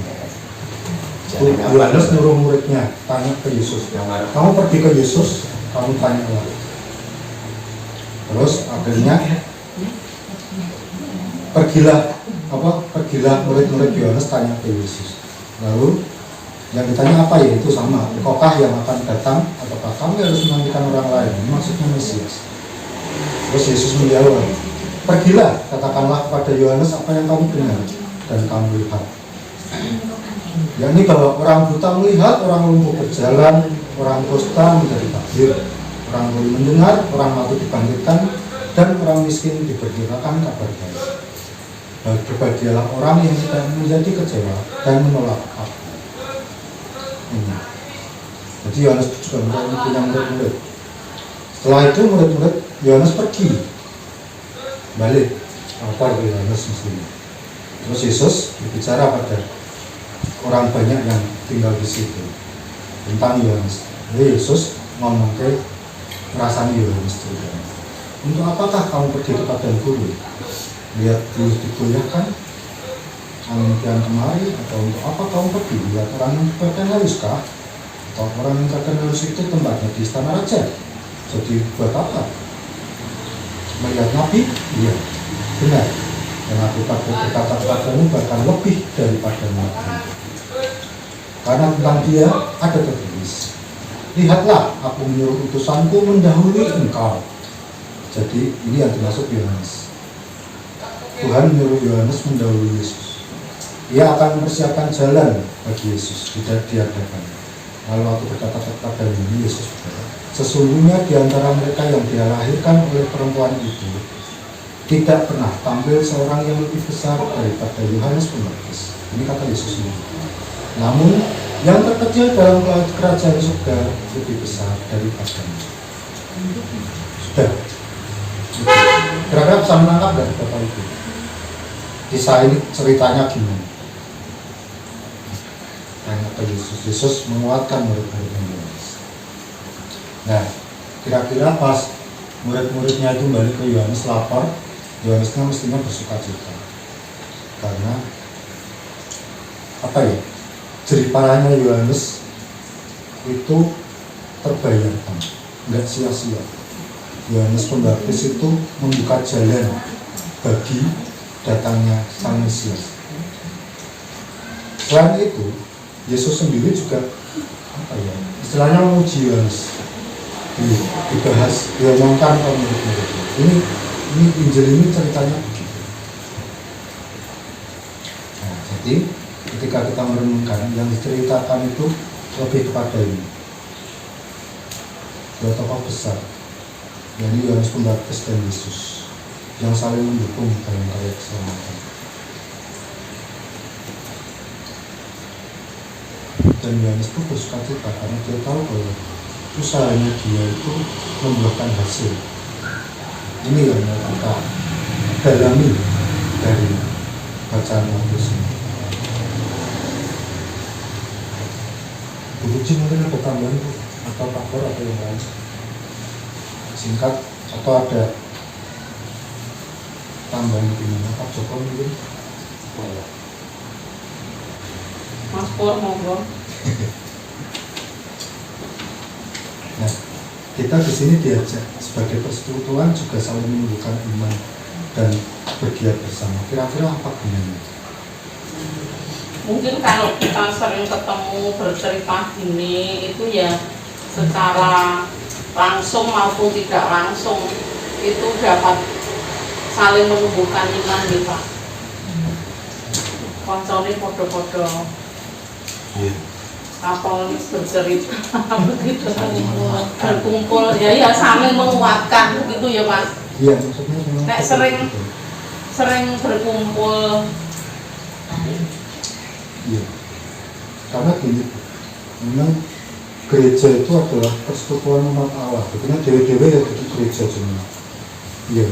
Yohanes nyuruh muridnya tanya ke Yesus. Kamu pergi ke Yesus, kamu tanya lagi. Terus akhirnya pergilah murid-murid Yohanes tanya ke Yesus. Lalu Yang ditanya apa ya itu sama, engkaukah yang akan datang ataukah kami harus menantikan orang lain? Ini maksudnya Mesias. Terus Yesus menjawab, pergilah, katakanlah kepada Yohanes apa yang kamu dengar dan kamu lihat. Yakni bahwa orang buta melihat, orang lumpuh berjalan, orang kusta menjadi takdir, orang tuli mendengar, orang mati dibangkitkan, dan orang miskin diberitakan kabar baik. Berbahagialah orang yang tidak menjadi kecewa dan menolak aku. Ini. Jadi Yohanes juga punya murid-murid. Setelah itu murid-murid Yohanes pergi, balik, lapor ke Yohanes mestinya. Terus Yesus berbicara pada orang banyak yang tinggal di situ tentang Yohanes. Jadi Yesus ngomong ke perasaan Yohanes juga. Untuk apakah kamu pergi kepada guru? Lihat Yesus dikuliahkan, angin kian kemari, atau untuk apa kamu pergi? Lihat orang yang diberikan haruskah? Atau orang yang diberikan harus itu tempatnya di istana raja. Jadi buat apa? Melihat Nabi? Iya, benar. Dan aku berkata kepadamu bahkan lebih daripada Nabi. Karena tentang dia ada tertulis, lihatlah aku menyuruh utusanku mendahului engkau. Jadi ini yang dimaksud Yohanes. Tuhan menyuruh Yohanes mendahului Yesus. Ia akan mempersiapkan jalan bagi Yesus tidak di hadapan. Lalu aku berkata kepada Yesus berkata, sesungguhnya di antara mereka yang dia lahirkan oleh perempuan itu tidak pernah tampil seorang yang lebih besar daripada Yohanes Pembaptis. Ini kata Yesus sendiri. Namun yang terkecil dalam kerajaan surga lebih besar daripadanya. Sudah. Kira-kira bisa menangkap dari Bapak Ibu kisah ini ceritanya gimana? Tanya ke Yesus. Yesus menguatkan murid-muridnya Yohanes. Nah, kira-kira pas murid-muridnya itu balik ke Yohanes lapor, Yohanesnya mestinya bersuka cita karena apa ya? Jeripayanya Yohanes itu terbayarkan, nggak sia-sia. Yohanes Pembaptis itu membuka jalan bagi datangnya Sang Mesias. Selain itu, Yesus sendiri juga apa ya? Istilahnya memuji Yohanes. Dibahas, diomongkan ke murid-muridnya. Ini Injil ini ceritanya begitu. Nah, jadi ketika kita merenungkan yang diceritakan itu lebih kepada ini dua tokoh besar, yakni Yohanes Pembaptis dan Yesus, yang saling mendukung dalam karya keselamatan. Dan Yohanes itu bersuka cita karena dia tahu bahwa usahanya dia itu membuahkan hasil. Ini yang mau kita dalami dari bacaan Yohanes ini. Bu Puji mungkin ada tambahan Bu, atau Pak Bor atau yang lain singkat, atau ada tambahan gimana Pak Joko mungkin?
Mas Pur monggo.
Nah, kita di sini diajak sebagai persekutuan juga saling menumbuhkan iman dan bergiat bersama. Kira-kira apa gunanya?
Mungkin kalau kita sering ketemu bercerita gini itu ya secara langsung maupun tidak langsung itu dapat saling menumbuhkan iman nih Pak. Koncone podo-podo Katolik bercerita begitu berkumpul ya saling menguatkan begitu ya Mas.
Iya, maksudnya
Nek sering berkumpul.
Iya, karena gini, memang gereja itu adalah persekutuan umat Allah. Betulnya dewe-dewe ya itu gereja cuma. Iya,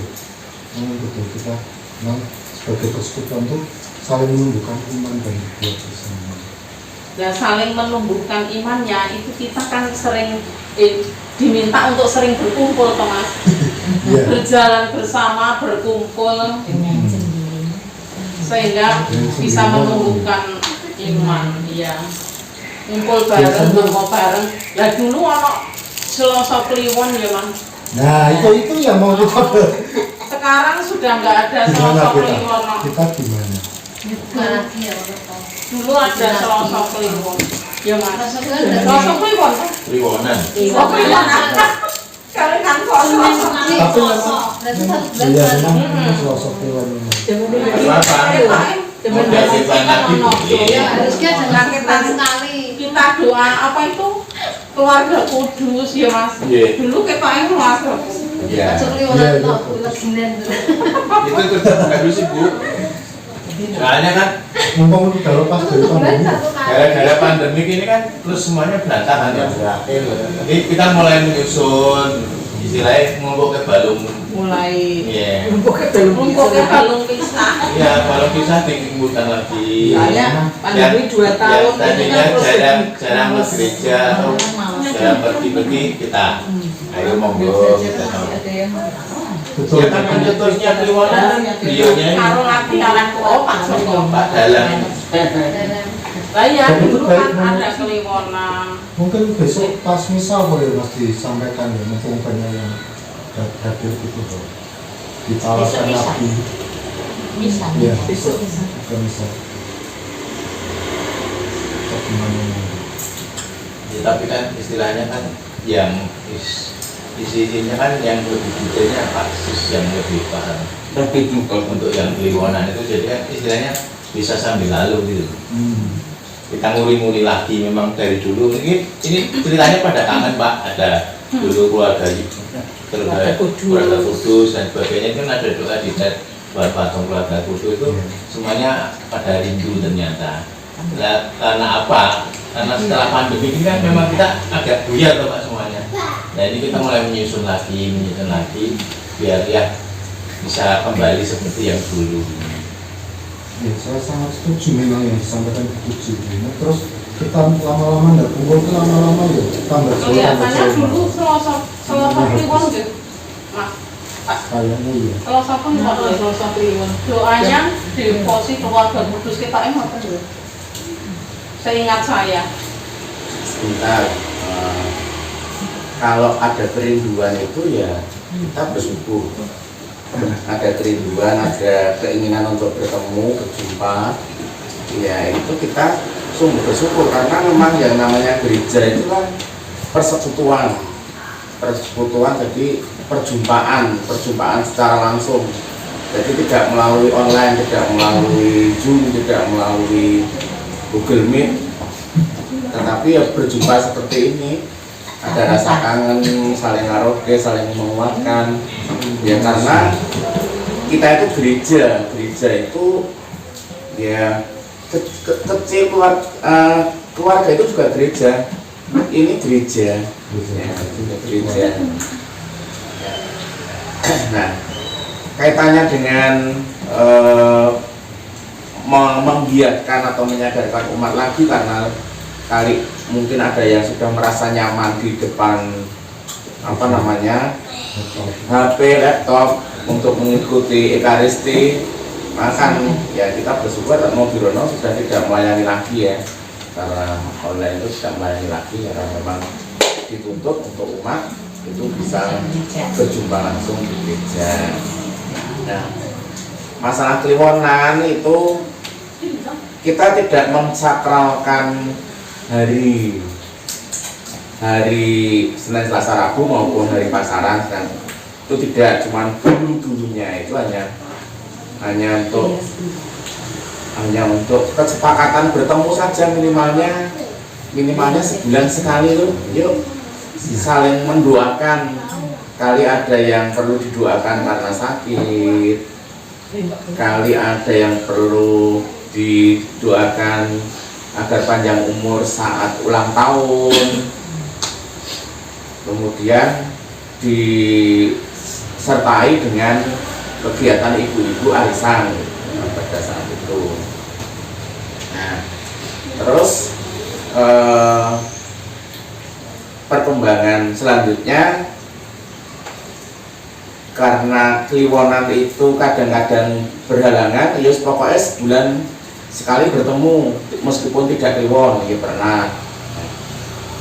memang betul kita memang sebagai persekutuan itu saling menumbuhkan iman dan berbuat bersama.
Ya saling menumbuhkan imannya itu kita kan sering diminta untuk sering berkumpul toh Mas.
Iya.
Berjalan bersama, berkumpul sehingga bisa menumbuhkan iman. Iya. Ngumpul bareng, ngomong bareng. Lah dulu ono Selasa Kliwon ya Mas.
Nah, itu yang mau kita
Sekarang sudah nggak ada
gimana
Selasa
kita?
Kliwon.
Kita gimana?
Bukan lagi ya,
Dulu ada Selasa Kliwon. Ya Mas.
Rasa kliwon.
Rasa kliwon.
Kliwonan.
Oh, kliwon. Kalian kan kosong.
Tapi memang
Berarti 1 bulan
iya
sekali.
memang sosok Dewan ini.
Apa? Udah dipanak
Ya, harusnya jangan kita sekali.
Kita doa apa itu keluarga kudus ya Mas.
Iya.
Dulu kita yang keluarga.
Iya.
Aja
Iya,
kliwonan
iya.
kok, leginen.
Itu nggak bisa Bu. Soalnya kan
Mumpung udah lepas dari pandemi.
gara-gara pandemi ini kan terus semuanya berantakan ya. Jadi kita mulai menyusun istilahnya ngumpul ke balung.
Mulai
Iya.
rumpuknya balung pisah.
Iya, balung pisah dikumpulkan lagi.
Soalnya pandemi 2 tahun
yang
ini
tadinya
kan terus
jarang ke gereja atau jarang pergi-pergi kita ayo monggo kita sama.
Betul.
Ya kan pencetusnya Kliwonan beliaunya ini
karo lagi kalian Pak Sopo.
Pak Dalang.
Lah ya
Dan itu
dulu
baik,
kan ada kliwonan.
Mungkin besok pas misal boleh Mas disampaikan ya, mumpung banyak yang hadir gitu loh. Ditawarkan
Bisa.
lagi.
Bisa.
Iya.
Besok.
Bukan bisa. Bagaimana?
Ya, tapi kan istilahnya kan yang isinya kan yang lebih detailnya Paksis yang lebih paham untuk yang Kliwonan itu, jadi kan istilahnya bisa sambil lalu gitu. Kita nguri-nguri lagi memang dari dulu ini ceritanya pada kangen Pak, ada dulu keluarga kudus dan sebagainya, kan ada doa di buat patung keluarga kudus itu semuanya pada rindu ternyata. Nah, karena apa? Karena setelah pandemi ini kan memang kita agak buyar tuh Pak semuanya. Nah ini kita mulai menyusun lagi biar ya bisa kembali seperti yang dulu.
Ya, saya sangat setuju memang yang disampaikan setuju. Nah, terus kita lama-lama nggak kumpul tuh lama-lama ya tambah jauh.
Kelihatannya dulu selasa kliwon gitu Mas.
Kayaknya iya.
Selasa pun selasa kliwon. Doanya di posisi keluarga kudus kita emang apa ya? Seingat saya.
Sebentar, kalau ada kerinduan itu ya kita bersyukur. Ada kerinduan, ada keinginan untuk bertemu, berjumpa, ya itu kita sungguh bersyukur karena memang yang namanya gereja itu kan persekutuan, jadi perjumpaan secara langsung. Jadi tidak melalui online, tidak melalui Zoom, tidak melalui Google Meet, tetapi ya berjumpa seperti ini, ada rasa kangen, saling ngaroge, saling menguatkan. Ya karena kita itu gereja itu ya kecil keluarga itu juga gereja. Ini gereja, ya, gereja. Nah, kaitannya dengan membiarkan atau menyadarkan umat lagi karena kali mungkin ada yang sudah merasa nyaman di depan HP, laptop untuk mengikuti Ekaristi, maka ya kita bersyukur Romo Birono sudah tidak melayani lagi ya, karena online itu tidak melayani lagi karena memang dituntut untuk umat itu bisa berjumpa langsung di gereja. Nah, masalah Kliwonan itu kita tidak mensakralkan hari Senin, Selasa, Rabu maupun hari pasaran, dan itu tidak, cuman dulunya itu hanya untuk kesepakatan bertemu saja, minimalnya sebulan sekali loh. Yuk saling mendoakan, kali ada yang perlu didoakan karena sakit, kali ada yang perlu didoakan agar panjang umur saat ulang tahun, kemudian disertai dengan kegiatan ibu-ibu arisan pada saat itu. Nah, terus perkembangan selanjutnya, karena Kliwonan itu kadang-kadang berhalangan, ya pokoknya sebulan sekali bertemu meskipun tidak Kliwon, ya pernah.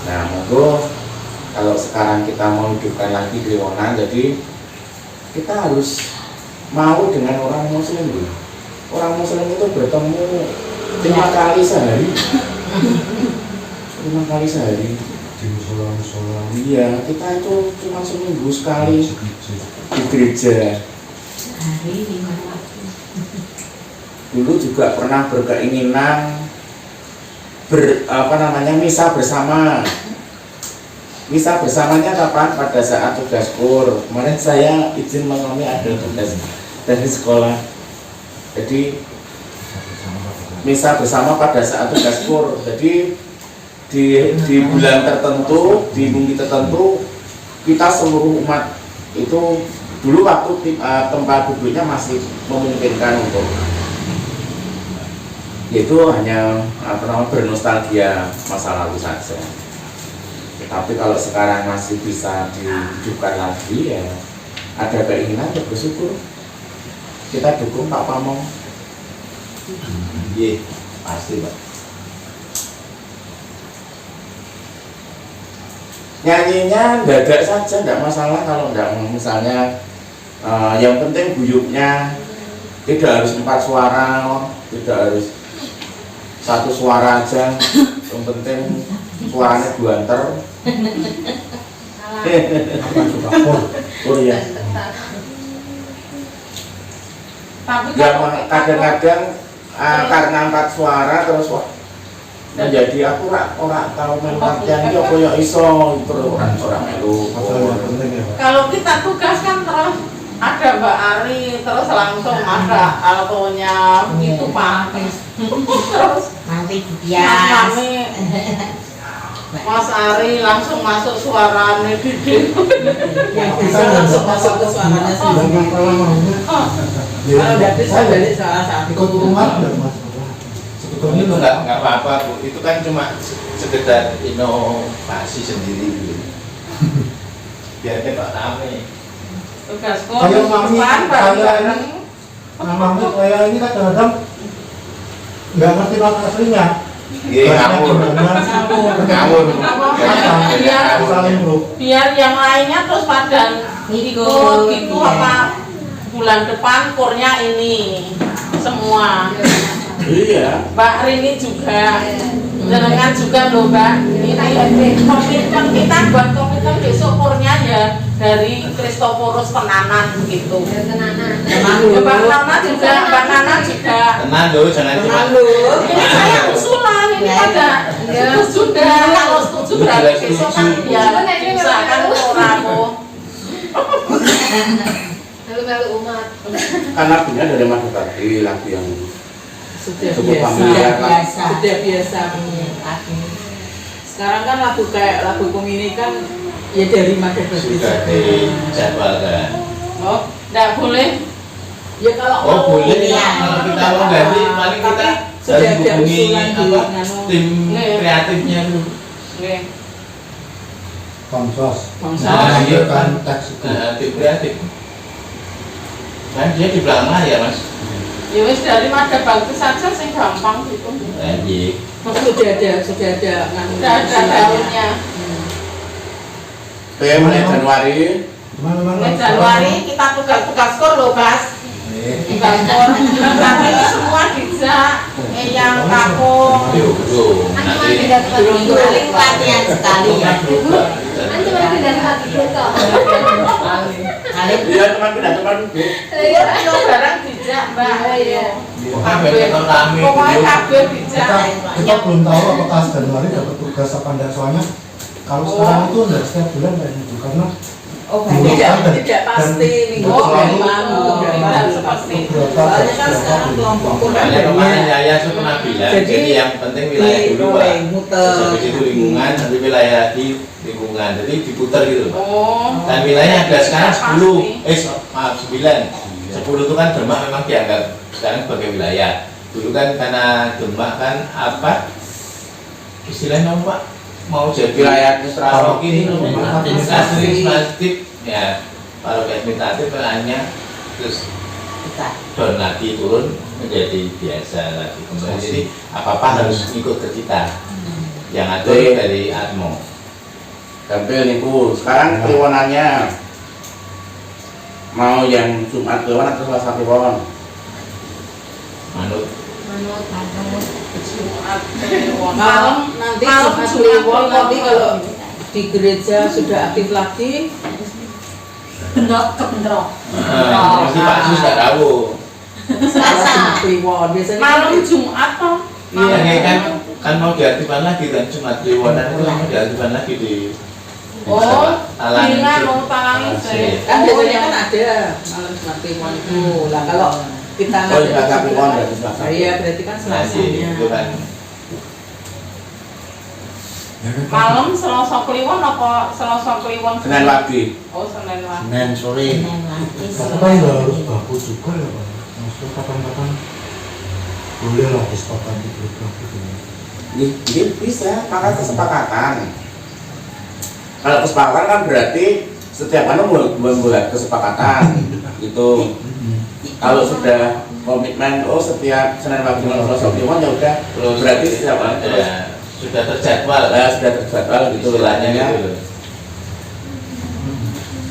Nah, monggo kalau sekarang kita mau hidupkan lagi Kliwonan, jadi kita harus mau dengan orang Muslim. Orang Muslim itu bertemu 5 kali sehari. 5 kali sehari.
di musola-musola
Iya, kita itu cuma seminggu sekali di gereja.
Hari 5 waktu.
Dulu juga pernah berkeinginan misa bersama. Misa bersamanya kapan? Pada saat tugas kur. Kemarin saya izin mengalami ada tugas dari sekolah. Jadi misa bersama pada saat tugas kur. Jadi di bulan tertentu, di minggu tertentu, kita seluruh umat itu dulu waktu tempat duduknya masih memungkinkan untuk itu hanya bernostalgia masa lalu saja. Tapi kalau sekarang masih bisa dihidupkan lagi, ya ada keinginan, ya bersyukur. Kita dukung Pak Pamong.
Iya, pasti Pak.
Nyanyinya dadak saja, tidak masalah kalau tidak misalnya yang penting guyupnya tidak harus 4 suara, tidak harus 1 suara aja, yang penting suaranya guanter.
apa juga
Oh iya.
Tapi
Ya
kalau kita
kadang-kadang karena 4 suara terus wah menjadi aku ora tahu melu latihan iki apa ya iso itu ora melu.
masalah yang penting ya Pak.
kalau kita tugas kan terus ada Mbak Ari, terus langsung ada altonya gitu Pak. Terus
Nanti
Mas
bias.
kami Mas Ari langsung masuk suaranya Didi.
Yang bisa langsung masuk ke suaranya
Yang
sendiri.
masalah maunya ya,
Kalau udah bisa
saya
balik salah satu.
ikut umat tidak masalah sebetulnya
Itu nggak apa-apa Bu, itu kan cuma sekedar inovasi sendiri gitu. Biar kita rame.
Tugas kok
Kayak mami,
bareng-bareng.
namanya saya ini kan kadang-kadang nggak ngerti not aslinya.
Iya, ngawur. Ngawur.
Biar
Saling bro.
biar yang lainnya terus pada ikut gitu
Iya.
apa bulan depan kurnya ini semua.
Iya.
Mbak Rini juga, jenengan juga loh Mbak. Ini komitmen kita buat komitmen besok kurnya ya dari Kristoforus Penanan gitu.
Tenanan.
Ya, Mbak Nana juga, Mbak Nana juga.
Tenang dulu, jangan cuma
Ini saya usulan ini pada sudah kalau setuju berarti besok kan ya bisa kan orang
Lalu umat.
Kan lagunya dari Madukati, lagu yang
Sudah
cukup
biasa.
familiar kan.
Sudah biasa. Sekarang kan lagu kayak lagu Komini kan ya dari Madukati.
sudah dijadwalkan.
Oh, enggak boleh.
Ya kalau
Oh
mau
boleh
ini
ya, kalau kita mau ganti, paling kita
sudah
harus
ada
hubungi
usulan di
apa
nganu
tim
Nih.
kreatifnya dulu.
Nggih.
Konsos.
bangsa.
Nah, iya.
Kan teks itu.
Tim kreatif. Kan dia di belakang ya Mas.
Ya wis dari Mada Bakti saja sing gampang gitu.
Iya.
Sudah ada nganu.
Sudah ada daunnya.
Mulai Januari
Mulai Januari kita tugas kur loh Mas. Tugas kur. Nanti semua dijak. Yang kakung.
Yuk, nanti
Belum paling latihan sekali ya.
Nanti mau pindah tempat tidur kok.
Kali
iya teman pindah teman Bu.
Yo barang dijak Mbak. Ayo.
kabeh keton rame
Pokoknya
gitu.
kabeh dijak.
Kita belum tahu apakah Januari dapat tugas apa enggak, soalnya kalau sekarang itu enggak setiap bulan kayak gitu karena
tidak pasti minggu
Oh,
selalu
tidak seperti itu.
Soalnya kan sekarang kelompok
Makanya kemarin Yaya itu pernah bilang, jadi yang penting wilayah dulu Pak. Terus habis itu lingkungan, nanti wilayah lagi lingkungan, jadi diputar gitu Pak.
Oh.
Dan wilayahnya ada sekarang
Pasti.
10 itu kan Demak memang dianggap sekarang sebagai wilayah. Dulu kan karena Demak kan apa istilahnya apa Pak? Mau jadi
Wilayah
paroki
administratif.
administratif ya, paroki administratif hanya terus down lagi turun menjadi biasa lagi kembali. Jadi apa harus ikut ke kita yang ada dari Atmo.
Tampil niku sekarang kliwonannya mau yang Jumat Kliwon atau Selasa Kliwon.
Manut
Manut.
Jumat Kliwon.
Malam nanti
Malam
Jumat
Jumat
Kliwon, nanti
Kliwon.
kalau di gereja sudah aktif lagi,
Bentrok kebentrok.
Nanti Pak Sus nggak tahu.
Selasa Jumat Kliwon. Biasanya
Malam
kan
Jumat toh.
Iya kan mau diaktifkan lagi dan Jumat Kliwonan itu mau diaktifkan lagi di
Oh, dengan mau tangan
Sih.
kan biasanya kan ada malam Jumat Kliwon itu. Lah kalau kita
Oh, Selasa Kliwon berarti Selasa.
Iya, berarti kan Selasanya.
itu kan
Malam Selasa Kliwon apa Selasa Kliwon?
Senin Wage.
Oh, Senin Wage.
Senin sore.
Senin lagi,
Tapi kan nggak harus baku juga ya Pak. Maksudnya kapan-kapan boleh lah disepakati program gitu.
Ini bisa, maka kesepakatan. Kalau kesepakatan kan berarti setiap anu membuat kesepakatan gitu. Kalau sudah komitmen, oh setiap Senin Wage malam Selasa Kliwon ya udah.
terus
Berarti setiap anu terus.
ya, sudah terjadwal
Sudah terjadwal gitu
istilahnya
ya.
gitu loh.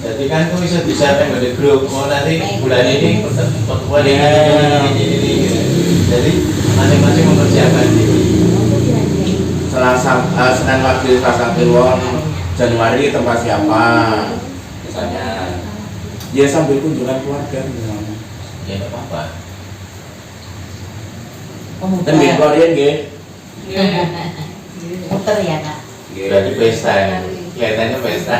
Jadi kan kok bisa pengen di grup, oh nanti bulan ini pertemuan ini gitu. Jadi masing-masing mempersiapkan diri.
Senin Wage Selasa Kliwon Januari tempat siapa misalnya, ya sambil kunjungan keluarga misalnya.
Ya nggak apa-apa.
Dan di Korea nggih.
Muter ya Kak.
Berarti pesta, kelihatannya pesta.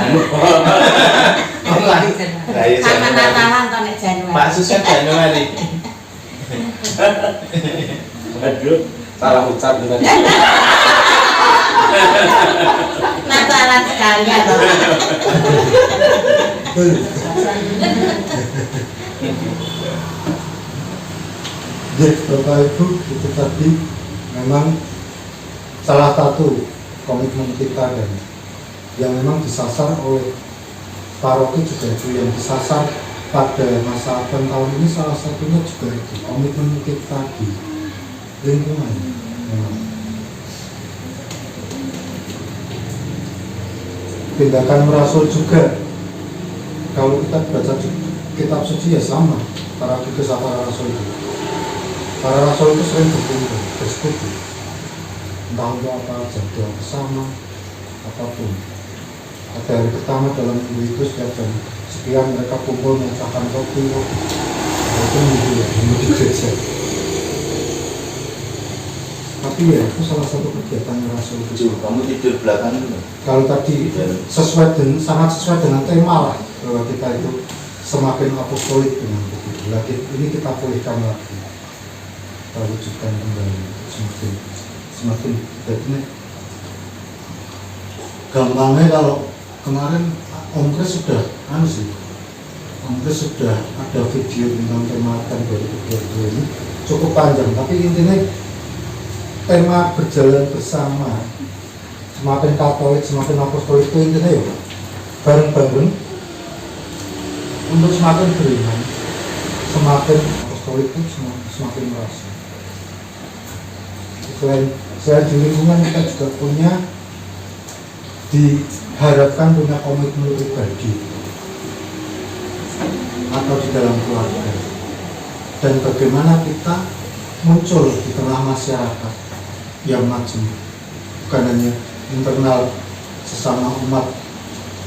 Saya
Sama
Januari.
Natalan tahun Januari.
Pak Sus kan Januari.
Aduh, salah ucap dengan
Natalan sekali ya loh.
Jadi Bapak Ibu itu tadi memang salah satu komitmen kita dan yang memang disasar oleh paroki juga itu yang disasar pada masa Advent tahun ini salah satunya juga itu komitmen kita di lingkungan memang. Tindakan merasul juga kalau kita baca kitab suci ya sama para kisah para rasul itu. Para rasul itu sering berkumpul, bersekutu, entah untuk apa aja, doa bersama, apapun. Pada hari pertama dalam minggu itu setiap jam sekian mereka kumpul memecahkan roti, itu minggu ya, minggu di gereja. Tapi ya itu salah satu kegiatan rasul itu.
Kamu tidur belakang dulu.
Kalau tadi sangat sesuai dengan tema lah bahwa kita itu semakin apostolik dengan begitu. Lagi ini kita pulihkan lagi, kita wujudkan kembali semakin jadinya. Gampangnya kalau kemarin Om Kris sudah Om Kris sudah ada video tentang tema Advent 2022 ini cukup panjang, tapi intinya tema berjalan bersama, semakin Katolik, semakin apostolik itu intinya ya bareng-bareng untuk semakin beriman, semakin apostolik itu semakin merasa. Selain di lingkungan kita juga punya, diharapkan punya komitmen pribadi atau di dalam keluarga, dan bagaimana kita muncul di tengah masyarakat yang maju, bukan hanya internal sesama umat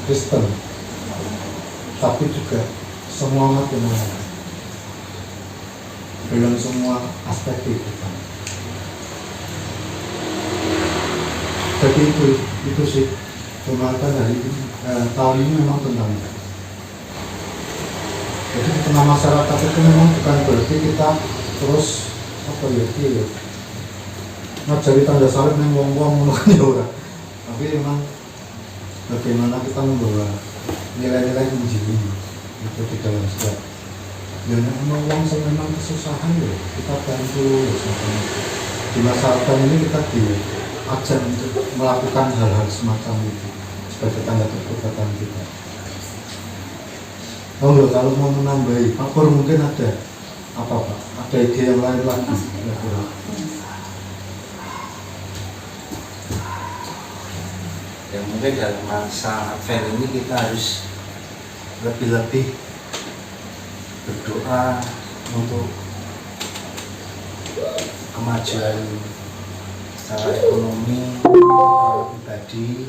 Kristen, tapi juga semua umat yang lain dalam semua aspek kehidupan. Jadi itu sih pembahasan hari ini, tahun ini memang tentang itu. Jadi di tengah masyarakat itu memang bukan berarti kita terus ngajari tanda salib yang wong-wong ya ora. Tapi memang bagaimana kita membawa nilai-nilai Injil itu di dalam setiap. Dan memang wong yang memang kesusahan ya kita bantu ya, semacam itu. Di masyarakat ini kita diajar untuk melakukan hal-hal semacam itu sebagai tanda kekuatan kita. Kalau mau menambahi, Pak Pur mungkin ada apa Pak? Ada ide yang lain lagi?
Ya mungkin dalam masa Advent ini kita harus lebih-lebih berdoa untuk kemajuan secara ekonomi, secara pribadi,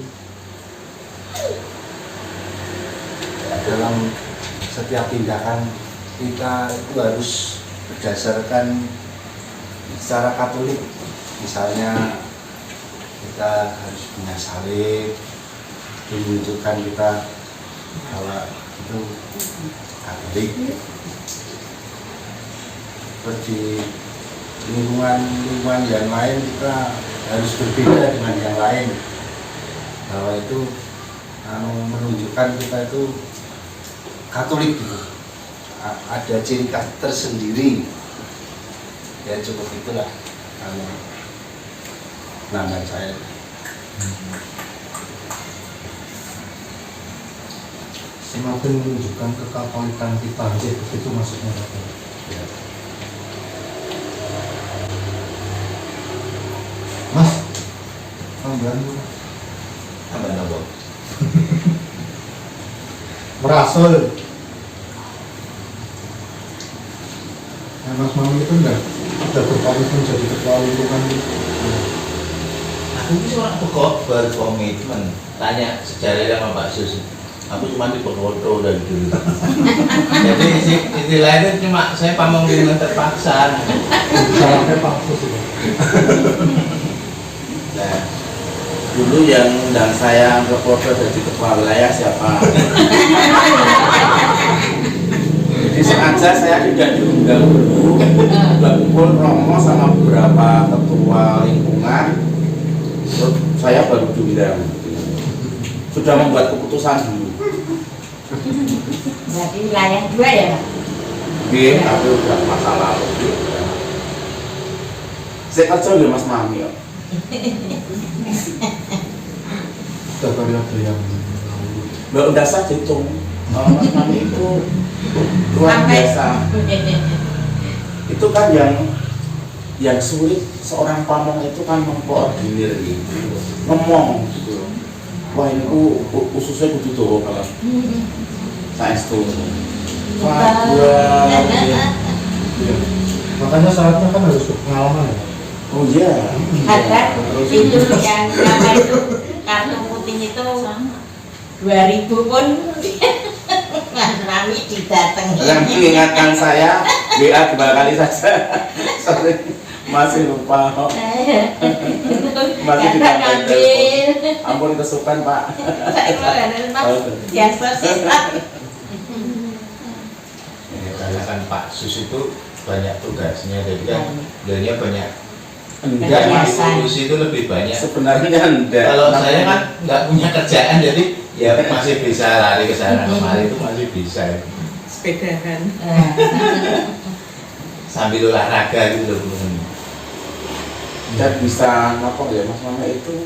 dalam setiap tindakan kita itu harus berdasarkan secara Katolik. Misalnya kita harus punya salib, menunjukkan kita bahwa itu Katolik. Seperti lingkungan yang lain kita harus berbeda dengan yang lain, bahwa itu menunjukkan kita itu Katolik gitu. Ada ciri khas tersendiri. Ya cukup itulah nama saya.
Semakin menunjukkan kekatolikan kita, itu maksudnya Katolik.
Ya.
Mas, tambahan dulu.
Tambah nombor.
Merasa Mas Mami itu udah berkomitmen jadi ketua lingkungan gitu.
Aku ini seorang pokok berkomitmen. Tanya sejarah sama Pak Sus. Aku cuma di foto dari dulu. Jadi istilahnya cuma saya pamong dengan terpaksa.
Salahnya Pak Sus itu.
Nah, dulu yang undang saya berfoto jadi ketua wilayah siapa? Jadi sengaja saya tidak diundang dulu, berkumpul Romo sama beberapa ketua lingkungan, terus saya baru diundang. Sudah membuat keputusan dulu.
Berarti wilayah 2 ya Pak?
Oke, tapi udah masa lalu. Saya kerja ya Mas Mami ya.
Udah periode yang
Mbak udah saya hitung. Mas Mami itu luar biasa. Itu kan yang sulit seorang pamong itu kan mengkoordinir gitu, ngomong gitu. Wah ini khususnya kudu tuh kalau saya itu. Wah,
makanya syaratnya kan harus berpengalaman ya.
oh iya.
Ada itu yang nama itu kartu putih itu 2000 pun Mas Rami didatangi.
Yang mengingatkan saya WA 2 kali saja. Sorry, masih lupa. Masih ditambahin telepon. Ampun kesukaan Pak.
Saya kemarin Mas biasa sih.
Karena kan Pak Sus itu banyak tugasnya, jadi kan beliaunya banyak.
Enggak Mas.
Diskusi itu lebih banyak.
Sebenarnya enggak.
Kalau saya kan nggak punya kerjaan, jadi ya masih bisa lari ke sana kemari, itu masih bisa.
Sepedahan.
Sambil olahraga gitu loh.
Dan bisa apa ya Mas Mama itu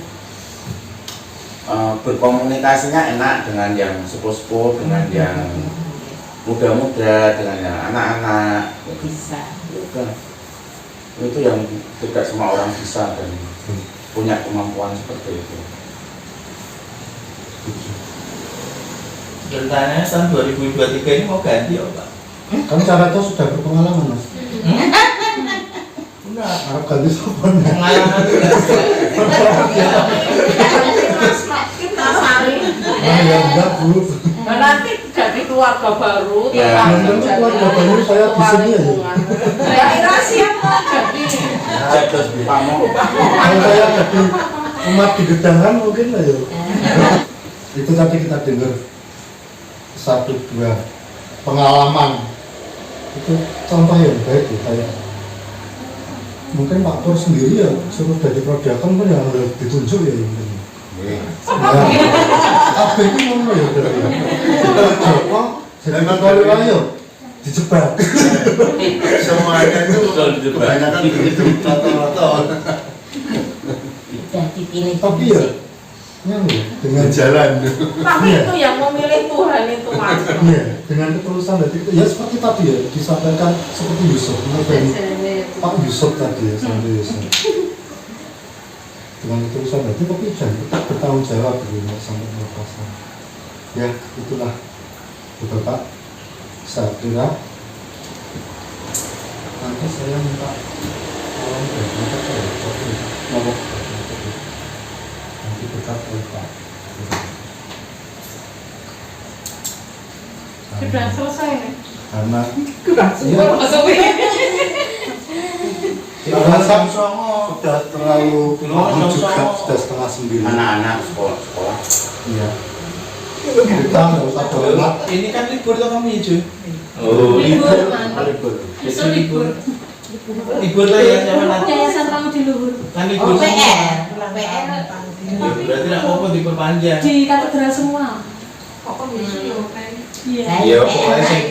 berkomunikasinya enak dengan yang sepuh-sepuh, dengan yang muda-muda, dengan yang anak-anak.
Bisa.
Itu yang tidak semua orang bisa dan punya kemampuan seperti itu.
Rencananya tahun 2023 ini mau ganti ya Pak?
Kan syaratnya sudah berpengalaman Mas.
Enggak.
Harap ganti sopan.
Pengalaman itu
Mas kita saling.
Nah, ya enggak Bu.
Nah, nanti jadi keluarga baru,
Ya,
tetap
nanti
jadi
keluarga baru saya di sini ya.
lingkungan. Ya rahasia jadi.
Terus pamong.
Kalau saya jadi umat di gedangan mungkin lah ya. Itu tadi kita dengar 1-2 pengalaman. Itu contoh yang baik ya, kayak mungkin Pak Pur sendiri ya suruh dari prodiakon pun yang harus ditunjuk ya ini. Apa itu ngomong ya berarti ya? Joko jadi kali ayo dijebak.
Semuanya itu kebanyakan begitu rata-rata.
Udah dipilih.
Tapi ya dengan
Jalan.
Tapi itu yang memilih Tuhan itu Mas.
iya, dengan ketulusan hati itu ya seperti tadi ya disampaikan seperti Yusuf, Pak Yusuf tadi ya sampai Yusuf. Dengan ketulusan hati tapi jangan tetap bertanggung jawab gitu sampai melepasan. Ya itulah Bapak. Saya kira nanti saya minta tolong dari Bapak ya. lupa.
Sudah selesai nih.
Karena
Kurang
Iya.
Iya.
sudah terlalu malam juga, sudah 8:30.
Anak-anak sekolah.
Iya. Kita nggak usah hormat.
Ini kan libur tuh kamu ya, Jun? Oh,
Libur, mantap.
Libur.
Besok libur. Libur lah ya sama nanti.
Yayasan Rama di Luhur.
Kan libur
Oh,
semua.
PR.
Ya, berarti nak apa diperpanjang?
Di katedral semua.
Kok kondisi yo kayak
Iya.
Iya, pokoknya sing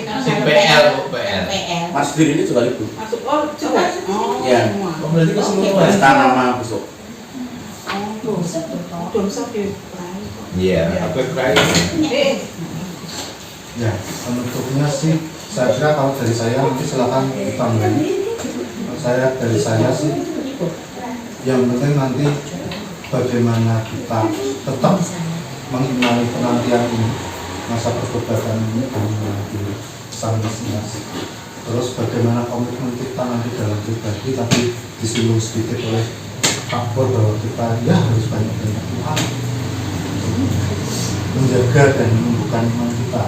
PL, kok PL.
PR.
Mas Diri ini juga libur.
Masuk juga.
Iya.
Oh, berarti keseluruhan.
Pesta nama besok.
Domsok ya.
Iya, apa keren?
Ya, penutupnya sih saya kira kalau dari saya nanti silakan ditambahin. Dari saya sih yang penting nanti bagaimana kita tetap mengimani penantian ini, masa pertobatan ini bagaimana di sang masing-masing. Terus bagaimana komitmen kita nanti dalam pribadi, tapi disinggung sedikit oleh Pak Pur bahwa kita ya harus banyak-banyak Tuhan menjaga dan menumbuhkan iman kita.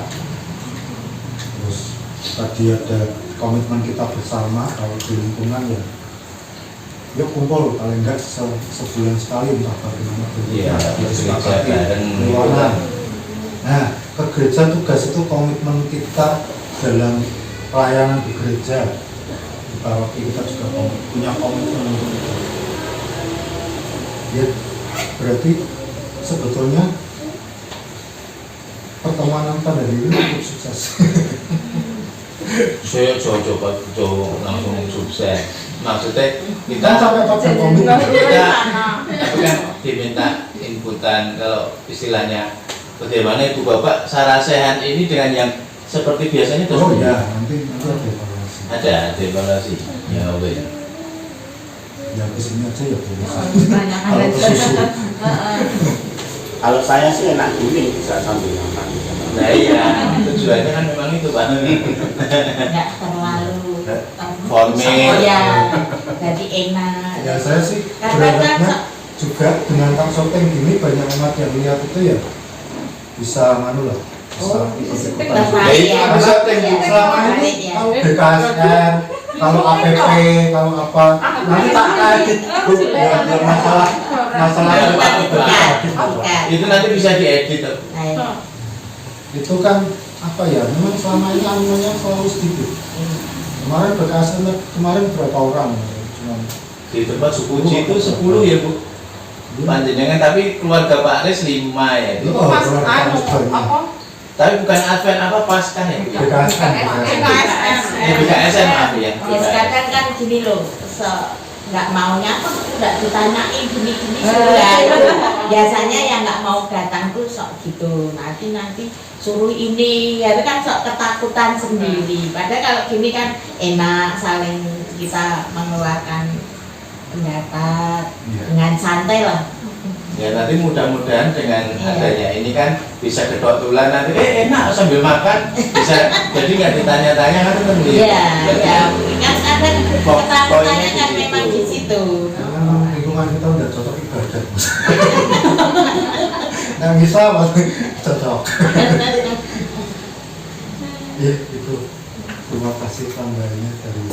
Terus tadi ada komitmen kita bersama kalau di lingkungan ya yuk kumpul paling enggak sebulan sekali entah bagaimana
Iya,
disepakati
bareng.
keluaran. Nah, ke gereja tugas itu komitmen kita dalam pelayanan di gereja. Di paroki kita juga punya komitmen untuk itu. Ya, berarti sebetulnya pertemanan kita dari ini cukup sukses.
Saya coba langsung sukses. Maksudnya kita
Sampai pakai komitmen.
kita tapi kan diminta inputan kalau istilahnya bagaimana itu Bapak Sarasehan ini dengan yang seperti biasanya terus.
Oh ya, nanti ada evaluasi.
Ada evaluasi. Ya wes.
Ya kesini aja ya boleh.
Banyak
Kalau kesusu.
Kalau saya sih enak gini bisa sambil makan.
Nah iya, tujuannya kan memang itu Pak.
Nggak terlalu
Formal.
Oh ya, jadi enak.
Ya saya sih
Karena
berharapnya juga dengan Kang Soteng gini banyak umat yang lihat itu ya bisa manu lah. Bisa ikut-ikutan.
tertarik ya.
Bisa tinggi selama ini
Tertarik ya.
kalau BKSN, kalau APP, kalau apa nanti tak edit Bu, biar masalah
Ya, Pak,
Bukan.
itu nanti bisa diedit.
Nah,
itu kan apa ya memang selama ini anunya selalu sedikit. Kemarin BKSN kemarin berapa orang? Cuma
Di tempat sukuci itu 10 ya Bu. Panjenengan tapi keluarga Pak Aris 5 ya. Bu.
Oh,
Pas
keluarga
anu
Aris banyak.
apa?
Tapi bukan Advent apa Paskah ya Bu?
BKSN.
BKSN maaf ya.
ya sekarang kan gini loh, nggak maunya kok nggak ditanyain gini-gini biasanya yang nggak mau datang tuh sok gitu nanti suruh ini ya itu kan sok ketakutan sendiri padahal kalau gini kan enak saling kita mengeluarkan pendapat dengan santai lah.
Ya nanti mudah-mudahan dengan
Iya.
adanya ini kan bisa kedot tulan nanti enak sambil makan bisa jadi nggak ditanya-tanya kan itu
Iya ya kan ada ketakutannya kan memang di situ.
Karena lingkungan kita udah cocok ibadah. Nah bisa masih cocok. Ya itu. Terima kasih tambahannya dari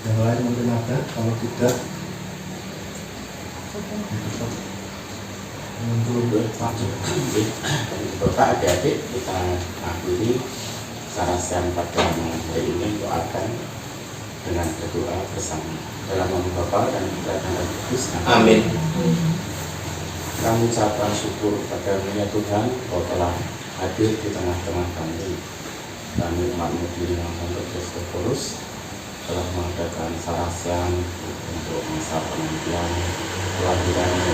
yang lain mungkin ada. Kalau tidak, untuk lanjut.
Bapak adik-adik kita akhiri Sarasehan pada malam hari ini doakan dengan berdoa bersama dalam nama Bapa dan Putra dan Roh Kudus.
Amin.
Kami ucapkan syukur pada dunia Tuhan Kau telah hadir di tengah-tengah kami. Kami umat-Mu di Lampung Kristus telah mengadakan Sarasehan untuk masa penantian kelahiran-Mu.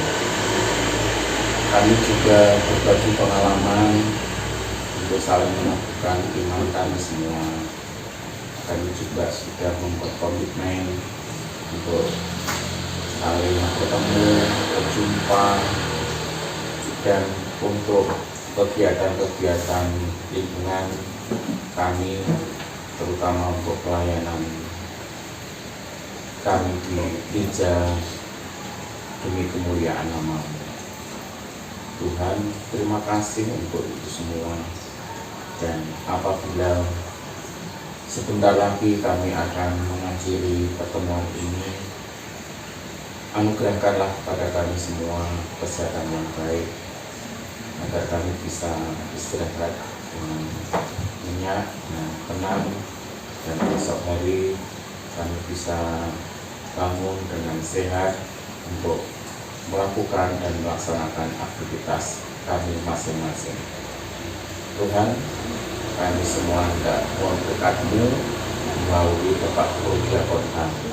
Kami juga berbagi pengalaman untuk saling melakukan iman kami semua. Kami juga sudah membuat komitmen untuk saling bertemu, berjumpa, dan untuk kegiatan-kegiatan lingkungan kami, terutama untuk pelayanan kami di gereja demi kemuliaan nama-Mu. Tuhan, terima kasih untuk itu semua. Dan apabila sebentar lagi kami akan mengakhiri pertemuan ini, anugerahkanlah kepada kami semua kesehatan yang baik, agar kami bisa istirahat dengan nyenyak dan tenang, dan besok hari kami bisa bangun dengan sehat untuk melakukan dan melaksanakan aktivitas kami masing-masing. Tuhan, kami semua hendak mohon berkat-Mu melalui Bapak Guru Diakon kami.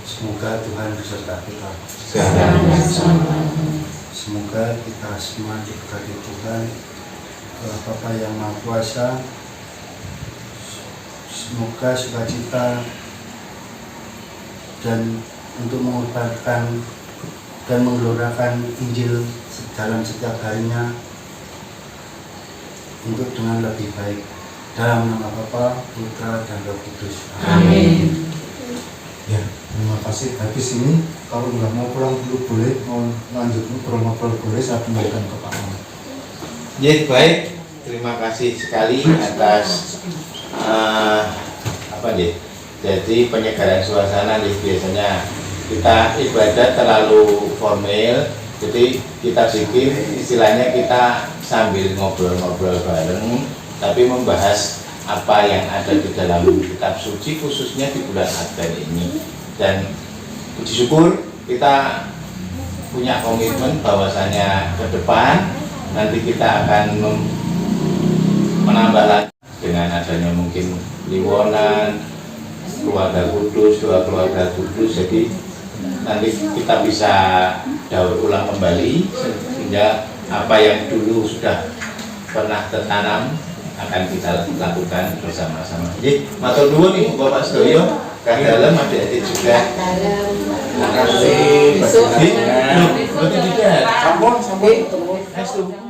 Semoga Tuhan beserta kita. Semoga kita semua diberkati Tuhan, Bapa yang Maha Kuasa. Semoga sukacita dan untuk mengorbankan dan menggelorakan Injil dalam setiap harinya untuk dengan lebih baik, dalam nama Bapa, Putra, dan Roh Kudus.
Amin.
Ya, terima kasih. Habis ini kalau nggak mau pulang dulu boleh, mau lanjut ngobrol-ngobrol boleh, saya kembalikan ke Pak Muhammad.
Ya, baik. Terima kasih sekali atas apa nih? Jadi penyegaran suasana nih, biasanya kita ibadah terlalu formal, jadi kita bikin istilahnya kita sambil ngobrol-ngobrol bareng, tapi membahas apa yang ada di dalam kitab suci khususnya di bulan Advent ini. Dan puji syukur kita punya komitmen bahwasanya ke depan nanti kita akan menambah lagi dengan adanya mungkin liwonan, keluarga kudus, dua keluarga kudus, jadi nanti kita bisa daur ulang kembali sehingga apa yang dulu sudah pernah tertanam akan kita lakukan bersama-sama. Jadi matur nuwun Ibu Bapak Sedoyo, Kak Dalem, adik-adik juga.
Terima kasih.
Loh, tidak.
Sampun.